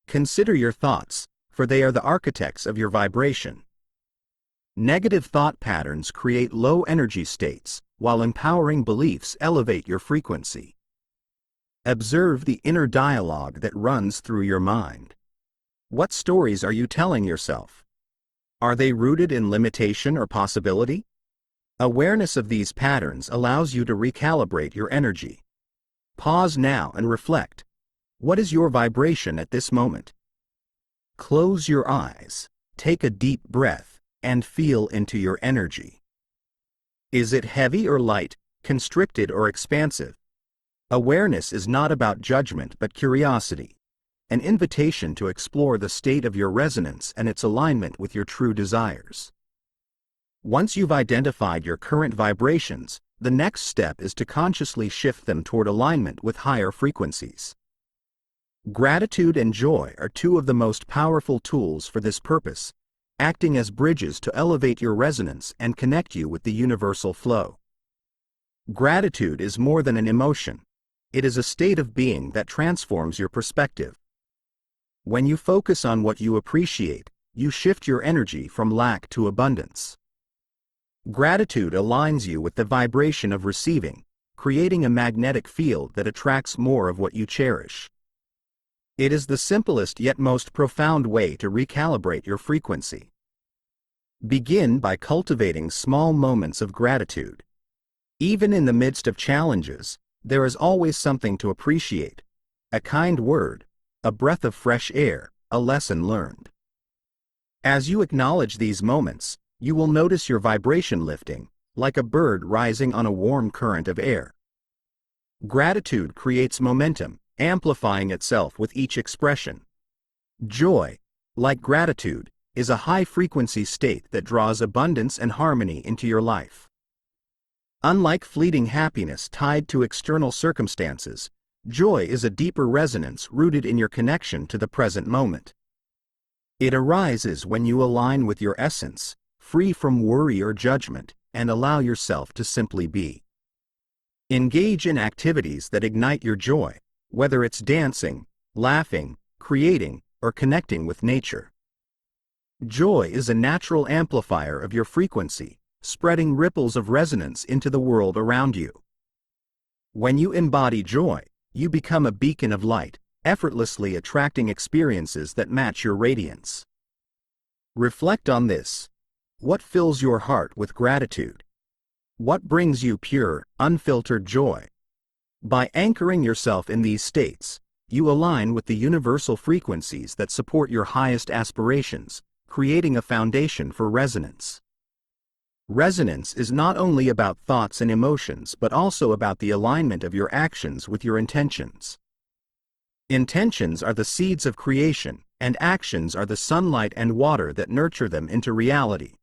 Consider your thoughts, for they are the architects of your vibration. Negative thought patterns create low energy states, while empowering beliefs elevate your frequency. Observe the inner dialogue that runs through your mind. What stories are you telling yourself? Are they rooted in limitation or possibility? Awareness of these patterns allows you to recalibrate your energy. Pause now and reflect. What is your vibration at this moment? Close your eyes, take a deep breath, and feel into your energy. Is it heavy or light, constricted or expansive? Awareness is not about judgment but curiosity, an invitation to explore the state of your resonance and its alignment with your true desires. Once you've identified your current vibrations, the next step is to consciously shift them toward alignment with higher frequencies. Gratitude and joy are two of the most powerful tools for this purpose, acting as bridges to elevate your resonance and connect you with the universal flow. Gratitude is more than an emotion. It is a state of being that transforms your perspective. When you focus on what you appreciate, you shift your energy from lack to abundance. Gratitude aligns you with the vibration of receiving, creating a magnetic field that attracts more of what you cherish. It is the simplest yet most profound way to recalibrate your frequency. Begin by cultivating small moments of gratitude. Even in the midst of challenges, there is always something to appreciate: a kind word, a breath of fresh air, a lesson learned. As you acknowledge these moments, you will notice your vibration lifting, like a bird rising on a warm current of air. Gratitude creates momentum, amplifying itself with each expression. Joy, like gratitude, is a high-frequency state that draws abundance and harmony into your life. Unlike fleeting happiness tied to external circumstances, joy is a deeper resonance rooted in your connection to the present moment. It arises when you align with your essence, free from worry or judgment, and allow yourself to simply be. Engage in activities that ignite your joy, whether it's dancing, laughing, creating, or connecting with nature. Joy is a natural amplifier of your frequency, spreading ripples of resonance into the world around you. When you embody joy, you become a beacon of light, effortlessly attracting experiences that match your radiance. Reflect on this. What fills your heart with gratitude? What brings you pure, unfiltered joy? By anchoring yourself in these states, you align with the universal frequencies that support your highest aspirations, creating a foundation for resonance. Resonance is not only about thoughts and emotions but also about the alignment of your actions with your intentions. Intentions are the seeds of creation, and actions are the sunlight and water that nurture them into reality.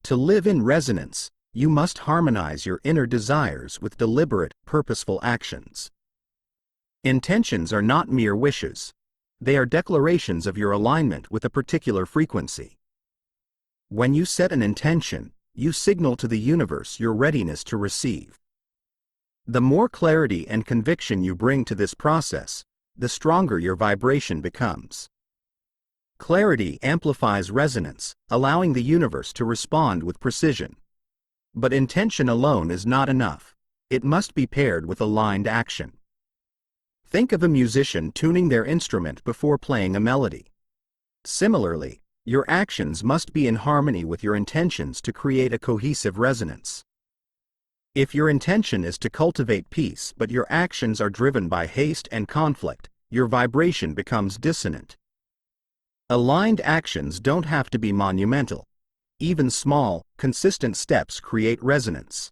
To live in resonance, you must harmonize your inner desires with deliberate, purposeful actions. Intentions are not mere wishes. They are declarations of your alignment with a particular frequency. When you set an intention, you signal to the universe your readiness to receive. The more clarity and conviction you bring to this process, the stronger your vibration becomes. Clarity amplifies resonance, allowing the universe to respond with precision. But intention alone is not enough. It must be paired with aligned action. Think of a musician tuning their instrument before playing a melody. Similarly, your actions must be in harmony with your intentions to create a cohesive resonance. If your intention is to cultivate peace but your actions are driven by haste and conflict, your vibration becomes dissonant. Aligned actions don't have to be monumental. Even small, consistent steps create resonance.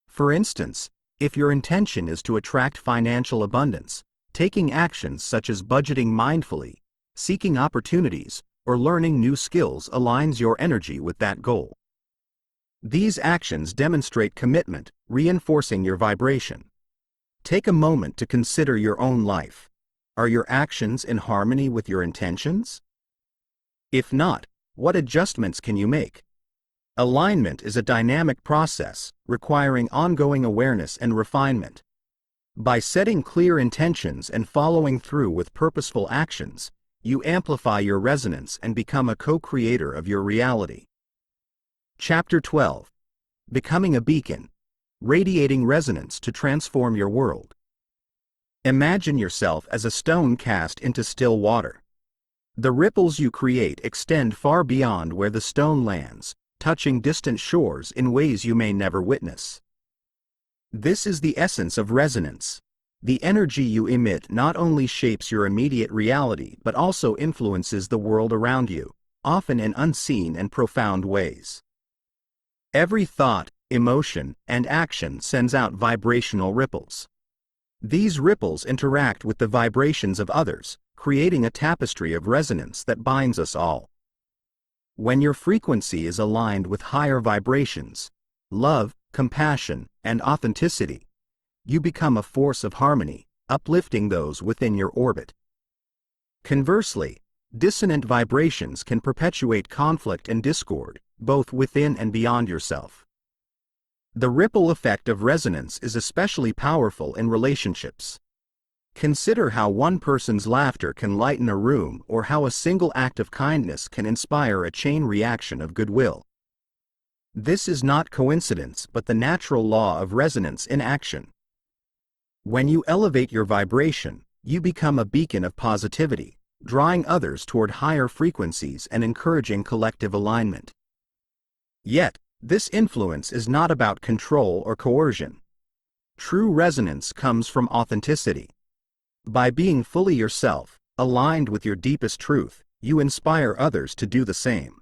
For instance, if your intention is to attract financial abundance, taking actions such as budgeting mindfully, seeking opportunities, or learning new skills aligns your energy with that goal. These actions demonstrate commitment, reinforcing your vibration. Take a moment to consider your own life. Are your actions in harmony with your intentions? If not, what adjustments can you make? Alignment is a dynamic process, requiring ongoing awareness and refinement. By setting clear intentions and following through with purposeful actions, you amplify your resonance and become a co-creator of your reality. Chapter 12. Becoming a beacon. Radiating resonance to transform your world. Imagine yourself as a stone cast into still water. The ripples you create extend far beyond where the stone lands, touching distant shores in ways you may never witness. This is the essence of resonance. The energy you emit not only shapes your immediate reality but also influences the world around you, often in unseen and profound ways. Every thought, emotion, and action sends out vibrational ripples. These ripples interact with the vibrations of others, creating a tapestry of resonance that binds us all. When your frequency is aligned with higher vibrations, love, compassion, and authenticity, you become a force of harmony, uplifting those within your orbit. Conversely, dissonant vibrations can perpetuate conflict and discord, both within and beyond yourself. The ripple effect of resonance is especially powerful in relationships. Consider how one person's laughter can lighten a room or how a single act of kindness can inspire a chain reaction of goodwill. This is not coincidence but the natural law of resonance in action. When you elevate your vibration, you become a beacon of positivity, drawing others toward higher frequencies and encouraging collective alignment. Yet, this influence is not about control or coercion. True resonance comes from authenticity. By being fully yourself, aligned with your deepest truth, you inspire others to do the same.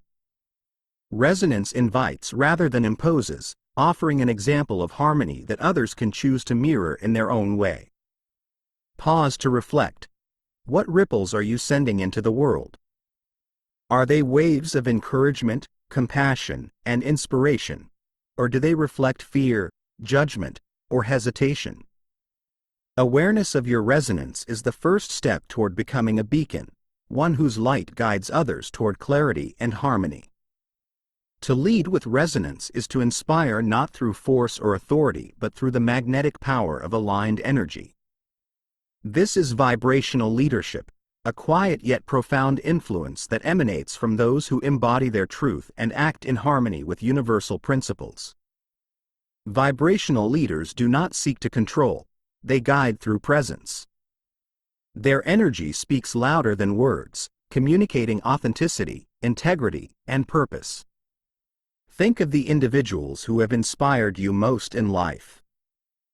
Resonance invites rather than imposes, offering an example of harmony that others can choose to mirror in their own way. Pause to reflect. What ripples are you sending into the world? Are they waves of encouragement, compassion, and inspiration, or do they reflect fear, judgment, or hesitation? Awareness of your resonance is the first step toward becoming a beacon, one whose light guides others toward clarity and harmony. To lead with resonance is to inspire not through force or authority but through the magnetic power of aligned energy. This is vibrational leadership, a quiet yet profound influence that emanates from those who embody their truth and act in harmony with universal principles. Vibrational leaders do not seek to control, they guide through presence. Their energy speaks louder than words, communicating authenticity, integrity, and purpose. Think of the individuals who have inspired you most in life.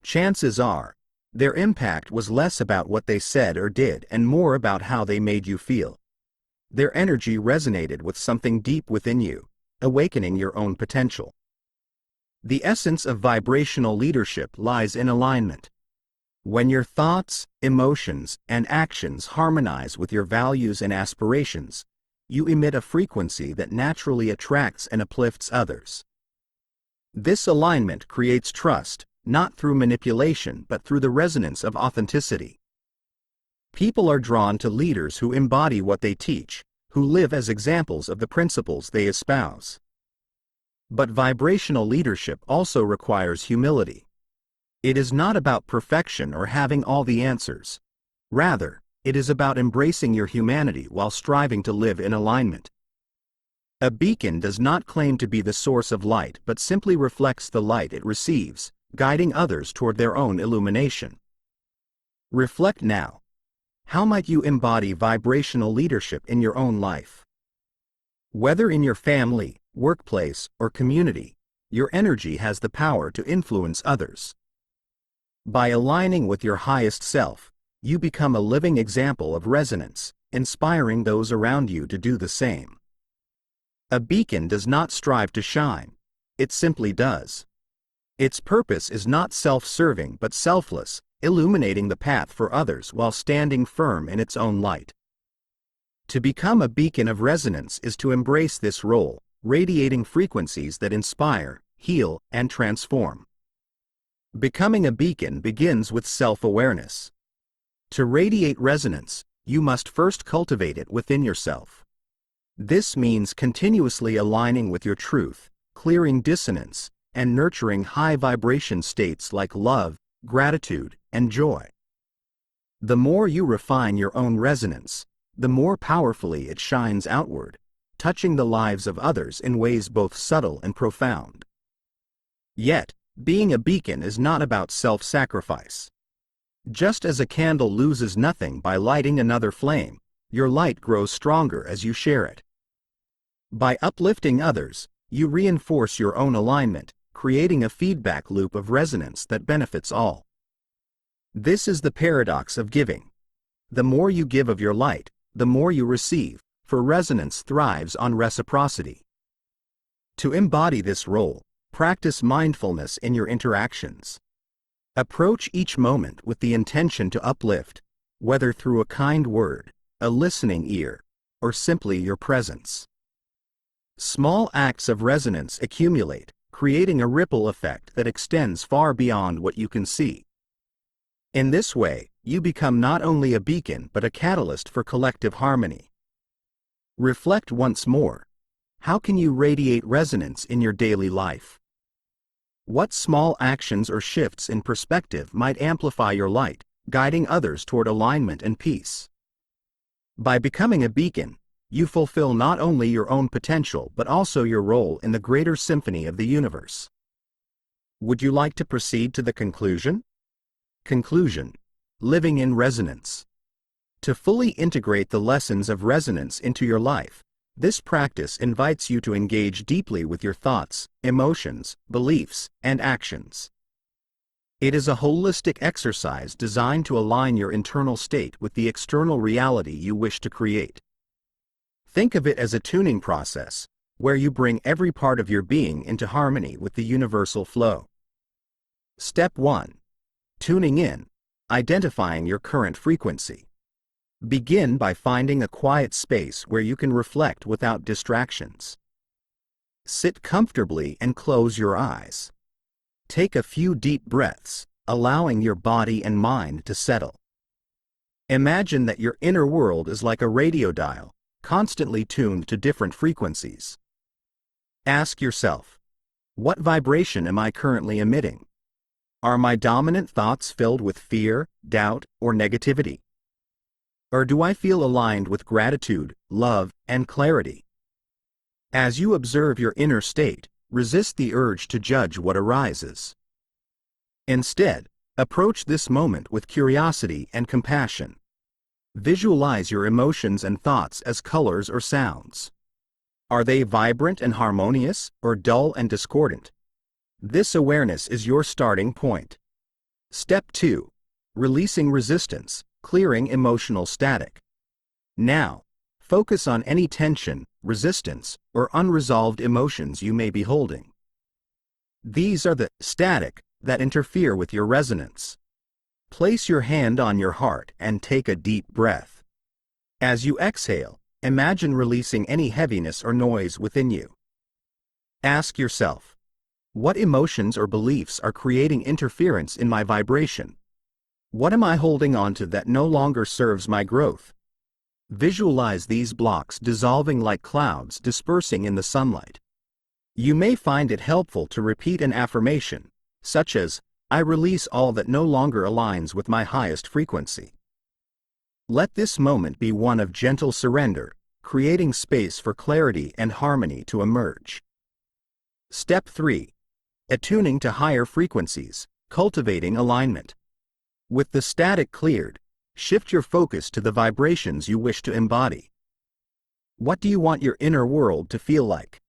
Chances are, their impact was less about what they said or did and more about how they made you feel. Their energy resonated with something deep within you, awakening your own potential. The essence of vibrational leadership lies in alignment. When your thoughts, emotions, and actions harmonize with your values and aspirations, you emit a frequency that naturally attracts and uplifts others. This alignment creates trust, not through manipulation but through the resonance of authenticity. People are drawn to leaders who embody what they teach, who live as examples of the principles they espouse. But vibrational leadership also requires humility. It is not about perfection or having all the answers. Rather, it is about embracing your humanity while striving to live in alignment. A beacon does not claim to be the source of light but simply reflects the light it receives, guiding others toward their own illumination. Reflect now. How might you embody vibrational leadership in your own life? Whether in your family, workplace, or community, your energy has the power to influence others. By aligning with your highest self, you become a living example of resonance, inspiring those around you to do the same. A beacon does not strive to shine, it simply does. Its purpose is not self-serving but selfless, illuminating the path for others while standing firm in its own light. To become a beacon of resonance is to embrace this role, radiating frequencies that inspire, heal, and transform. Becoming a beacon begins with self-awareness. To radiate resonance, you must first cultivate it within yourself. This means continuously aligning with your truth, clearing dissonance, and nurturing high vibration states like love, gratitude, and joy. The more you refine your own resonance, the more powerfully it shines outward, touching the lives of others in ways both subtle and profound. Yet, being a beacon is not about self-sacrifice. Just as a candle loses nothing by lighting another flame, your light grows stronger as you share it. By uplifting others, you reinforce your own alignment, creating a feedback loop of resonance that benefits all. This is the paradox of giving. The more you give of your light, the more you receive, for resonance thrives on reciprocity. To embody this role, practice mindfulness in your interactions. Approach each moment with the intention to uplift, whether through a kind word, a listening ear, or simply your presence. Small acts of resonance accumulate, creating a ripple effect that extends far beyond what you can see. In this way, you become not only a beacon but a catalyst for collective harmony. Reflect once more. How can you radiate resonance in your daily life? What small actions or shifts in perspective might amplify your light, guiding others toward alignment and peace? By becoming a beacon, you fulfill not only your own potential but also your role in the greater symphony of the universe. Would you like to proceed to the conclusion? Conclusion: living in resonance. To fully integrate the lessons of resonance into your life, this practice invites you to engage deeply with your thoughts, emotions, beliefs, and actions. It is a holistic exercise designed to align your internal state with the external reality you wish to create. Think of it as a tuning process, where you bring every part of your being into harmony with the universal flow. Step 1. Tuning in, identifying your current frequency. Begin by finding a quiet space where you can reflect without distractions. Sit comfortably and close your eyes. Take a few deep breaths, allowing your body and mind to settle. Imagine that your inner world is like a radio dial, constantly tuned to different frequencies. Ask yourself, what vibration am I currently emitting? Are my dominant thoughts filled with fear, doubt, or negativity? Or do I feel aligned with gratitude, love, and clarity? As you observe your inner state, resist the urge to judge what arises. Instead, approach this moment with curiosity and compassion. Visualize your emotions and thoughts as colors or sounds. Are they vibrant and harmonious, or dull and discordant? This awareness is your starting point. Step 2. Releasing resistance, clearing emotional static. Now, focus on any tension, resistance, or unresolved emotions you may be holding. These are the static that interfere with your resonance. Place your hand on your heart and take a deep breath. As you exhale, imagine releasing any heaviness or noise within you. Ask yourself, What emotions or beliefs are creating interference in my vibration? What am I holding on to that no longer serves my growth? Visualize these blocks dissolving like clouds dispersing in the sunlight. You may find it helpful to repeat an affirmation, such as, "I release all that no longer aligns with my highest frequency." Let this moment be one of gentle surrender, creating space for clarity and harmony to emerge. Step 3. Attuning to higher frequencies, cultivating alignment. With the static cleared, shift your focus to the vibrations you wish to embody. What do you want your inner world to feel like?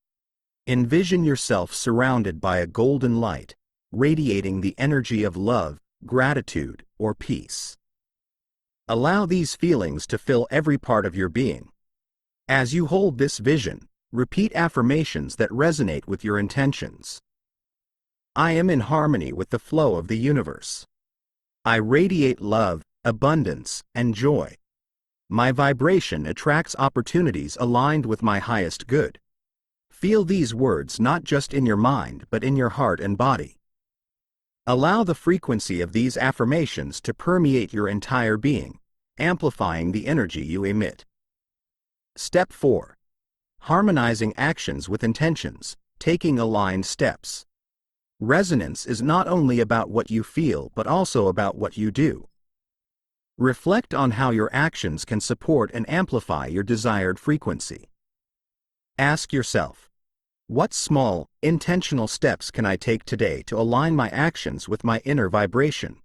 Envision yourself surrounded by a golden light, radiating the energy of love, gratitude, or peace. Allow these feelings to fill every part of your being. As you hold this vision, repeat affirmations that resonate with your intentions. I am in harmony with the flow of the universe. I radiate love, abundance, and joy. My vibration attracts opportunities aligned with my highest good. Feel these words not just in your mind but in your heart and body. Allow the frequency of these affirmations to permeate your entire being, amplifying the energy you emit. Step 4. Harmonizing actions with intentions, taking aligned steps. Resonance is not only about what you feel but also about what you do. Reflect on how your actions can support and amplify your desired frequency. Ask yourself, what small, intentional steps can I take today to align my actions with my inner vibration?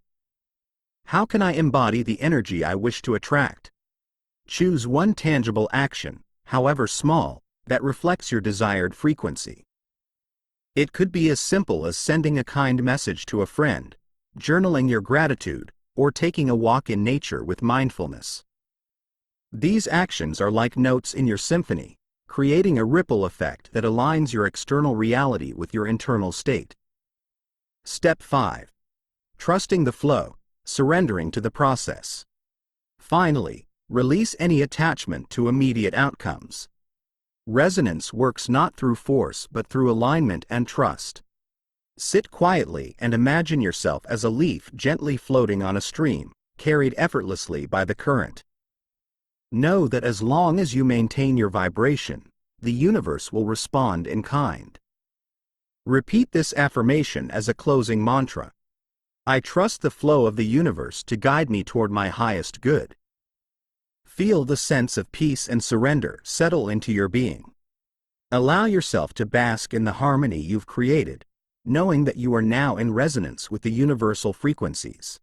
How can I embody the energy I wish to attract? Choose one tangible action, however small, that reflects your desired frequency. It could be as simple as sending a kind message to a friend, journaling your gratitude, or taking a walk in nature with mindfulness. These actions are like notes in your symphony, creating a ripple effect that aligns your external reality with your internal state. Step 5. Trusting the flow, surrendering to the process. Finally, release any attachment to immediate outcomes. Resonance works not through force but through alignment and trust. Sit quietly and imagine yourself as a leaf gently floating on a stream, carried effortlessly by the current. Know that as long as you maintain your vibration, the universe will respond in kind. Repeat this affirmation as a closing mantra. I trust the flow of the universe to guide me toward my highest good. Feel the sense of peace and surrender settle into your being. Allow yourself to bask in the harmony you've created, knowing that you are now in resonance with the universal frequencies.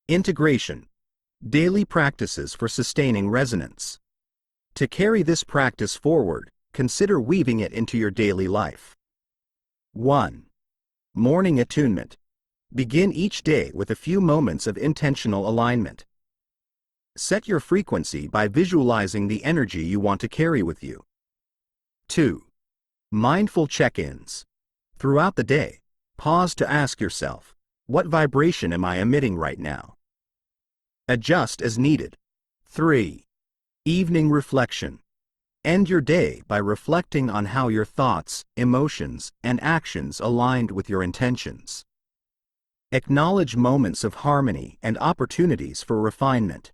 Integration. Daily practices for sustaining resonance. To carry this practice forward, consider weaving it into your daily life. 1. Morning attunement. Begin each day with a few moments of intentional alignment. Set your frequency by visualizing the energy you want to carry with you. 2. Mindful check-ins. Throughout the day, pause to ask yourself, what vibration am I emitting right now? Adjust as needed. 3. Evening reflection. End your day by reflecting on how your thoughts, emotions, and actions aligned with your intentions. Acknowledge moments of harmony and opportunities for refinement.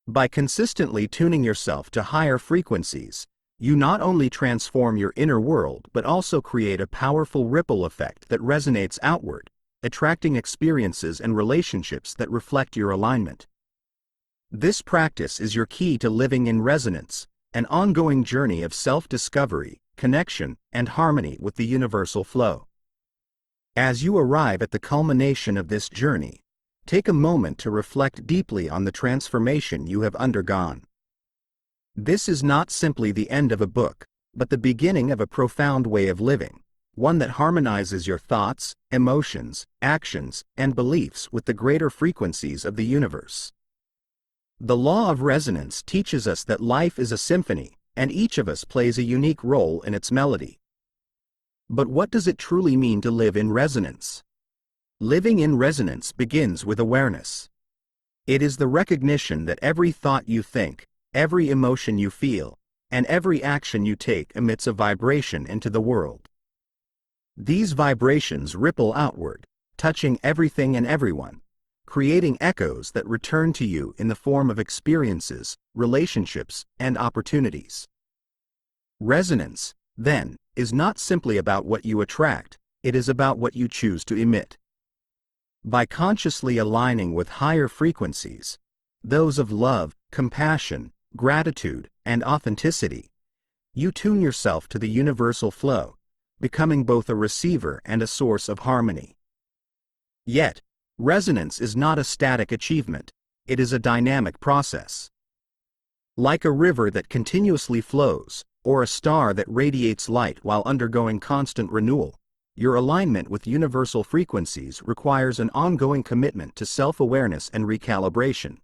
By consistently tuning yourself to higher frequencies, you not only transform your inner world but also create a powerful ripple effect that resonates outward, attracting experiences and relationships that reflect your alignment. This practice is your key to living in resonance, an ongoing journey of self-discovery, connection, and harmony with the universal flow. As you arrive at the culmination of this journey, take a moment to reflect deeply on the transformation you have undergone. This is not simply the end of a book, but the beginning of a profound way of living, one that harmonizes your thoughts, emotions, actions, and beliefs with the greater frequencies of the universe. The law of resonance teaches us that life is a symphony, and each of us plays a unique role in its melody. But what does it truly mean to live in resonance? Living in resonance begins with awareness. It is the recognition that every thought you think, every emotion you feel, and every action you take emits a vibration into the world. These vibrations ripple outward, touching everything and everyone, creating echoes that return to you in the form of experiences, relationships, and opportunities. Resonance, then, is not simply about what you attract, it is about what you choose to emit. By consciously aligning with higher frequencies, those of love, compassion, gratitude, and authenticity, you tune yourself to the universal flow, becoming both a receiver and a source of harmony. Yet, resonance is not a static achievement, it is a dynamic process. Like a river that continuously flows, or a star that radiates light while undergoing constant renewal, your alignment with universal frequencies requires an ongoing commitment to self-awareness and recalibration.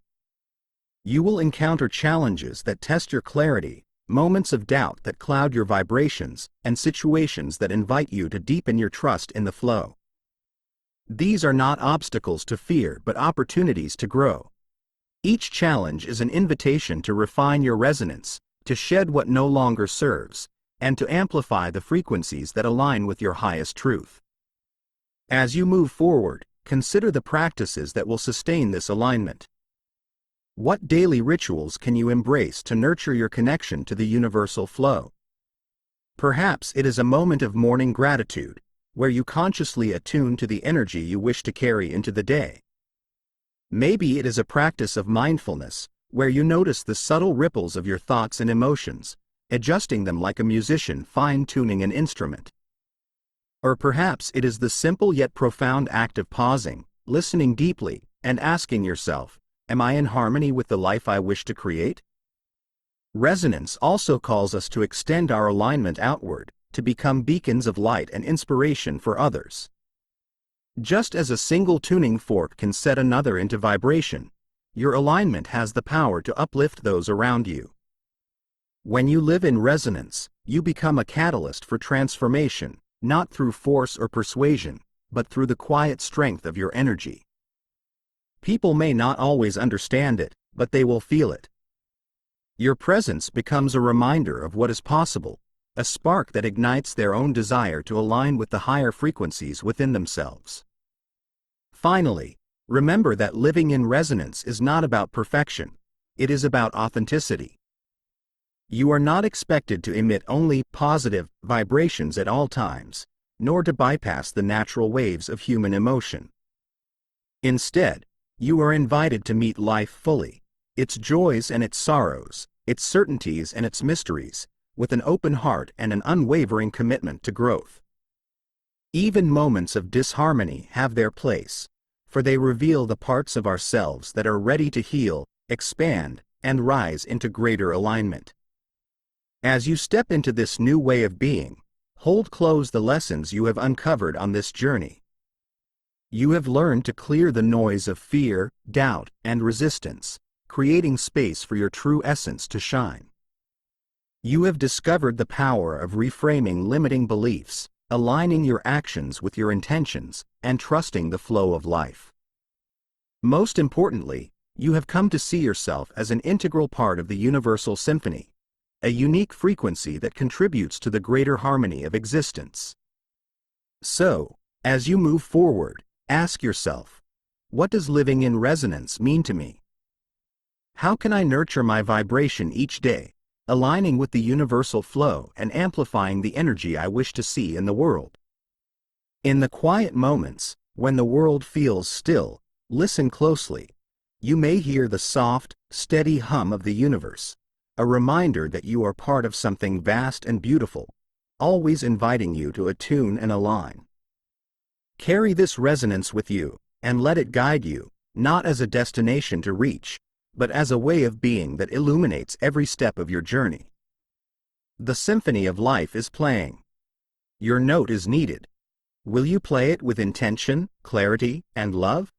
You will encounter challenges that test your clarity, moments of doubt that cloud your vibrations, and situations that invite you to deepen your trust in the flow. These are not obstacles to fear but opportunities to grow. Each challenge is an invitation to refine your resonance, to shed what no longer serves, and to amplify the frequencies that align with your highest truth. As you move forward, consider the practices that will sustain this alignment. What daily rituals can you embrace to nurture your connection to the universal flow? Perhaps it is a moment of morning gratitude, where you consciously attune to the energy you wish to carry into the day. Maybe it is a practice of mindfulness, where you notice the subtle ripples of your thoughts and emotions, adjusting them like a musician fine-tuning an instrument. Or perhaps it is the simple yet profound act of pausing, listening deeply, and asking yourself, am I in harmony with the life I wish to create? Resonance also calls us to extend our alignment outward, to become beacons of light and inspiration for others. Just as a single tuning fork can set another into vibration, your alignment has the power to uplift those around you. When you live in resonance, you become a catalyst for transformation, not through force or persuasion, but through the quiet strength of your energy. People may not always understand it, but they will feel it. Your presence becomes a reminder of what is possible, a spark that ignites their own desire to align with the higher frequencies within themselves. Finally, remember that living in resonance is not about perfection, it is about authenticity. You are not expected to emit only positive vibrations at all times, nor to bypass the natural waves of human emotion. Instead, you are invited to meet life fully, its joys and its sorrows, its certainties and its mysteries, with an open heart and an unwavering commitment to growth. Even moments of disharmony have their place, for they reveal the parts of ourselves that are ready to heal, expand, and rise into greater alignment. As you step into this new way of being, hold close the lessons you have uncovered on this journey. You have learned to clear the noise of fear, doubt, and resistance, creating space for your true essence to shine. You have discovered the power of reframing limiting beliefs, aligning your actions with your intentions, and trusting the flow of life. Most importantly, you have come to see yourself as an integral part of the universal symphony, a unique frequency that contributes to the greater harmony of existence. So, as you move forward, ask yourself, what does living in resonance mean to me? How can I nurture my vibration each day, aligning with the universal flow and amplifying the energy I wish to see in the world? In the quiet moments, when the world feels still, listen closely. You may hear the soft, steady hum of the universe, a reminder that you are part of something vast and beautiful, always inviting you to attune and align. Carry this resonance with you, and let it guide you, not as a destination to reach, but as a way of being that illuminates every step of your journey. The symphony of life is playing. Your note is needed. Will you play it with intention, clarity, and love?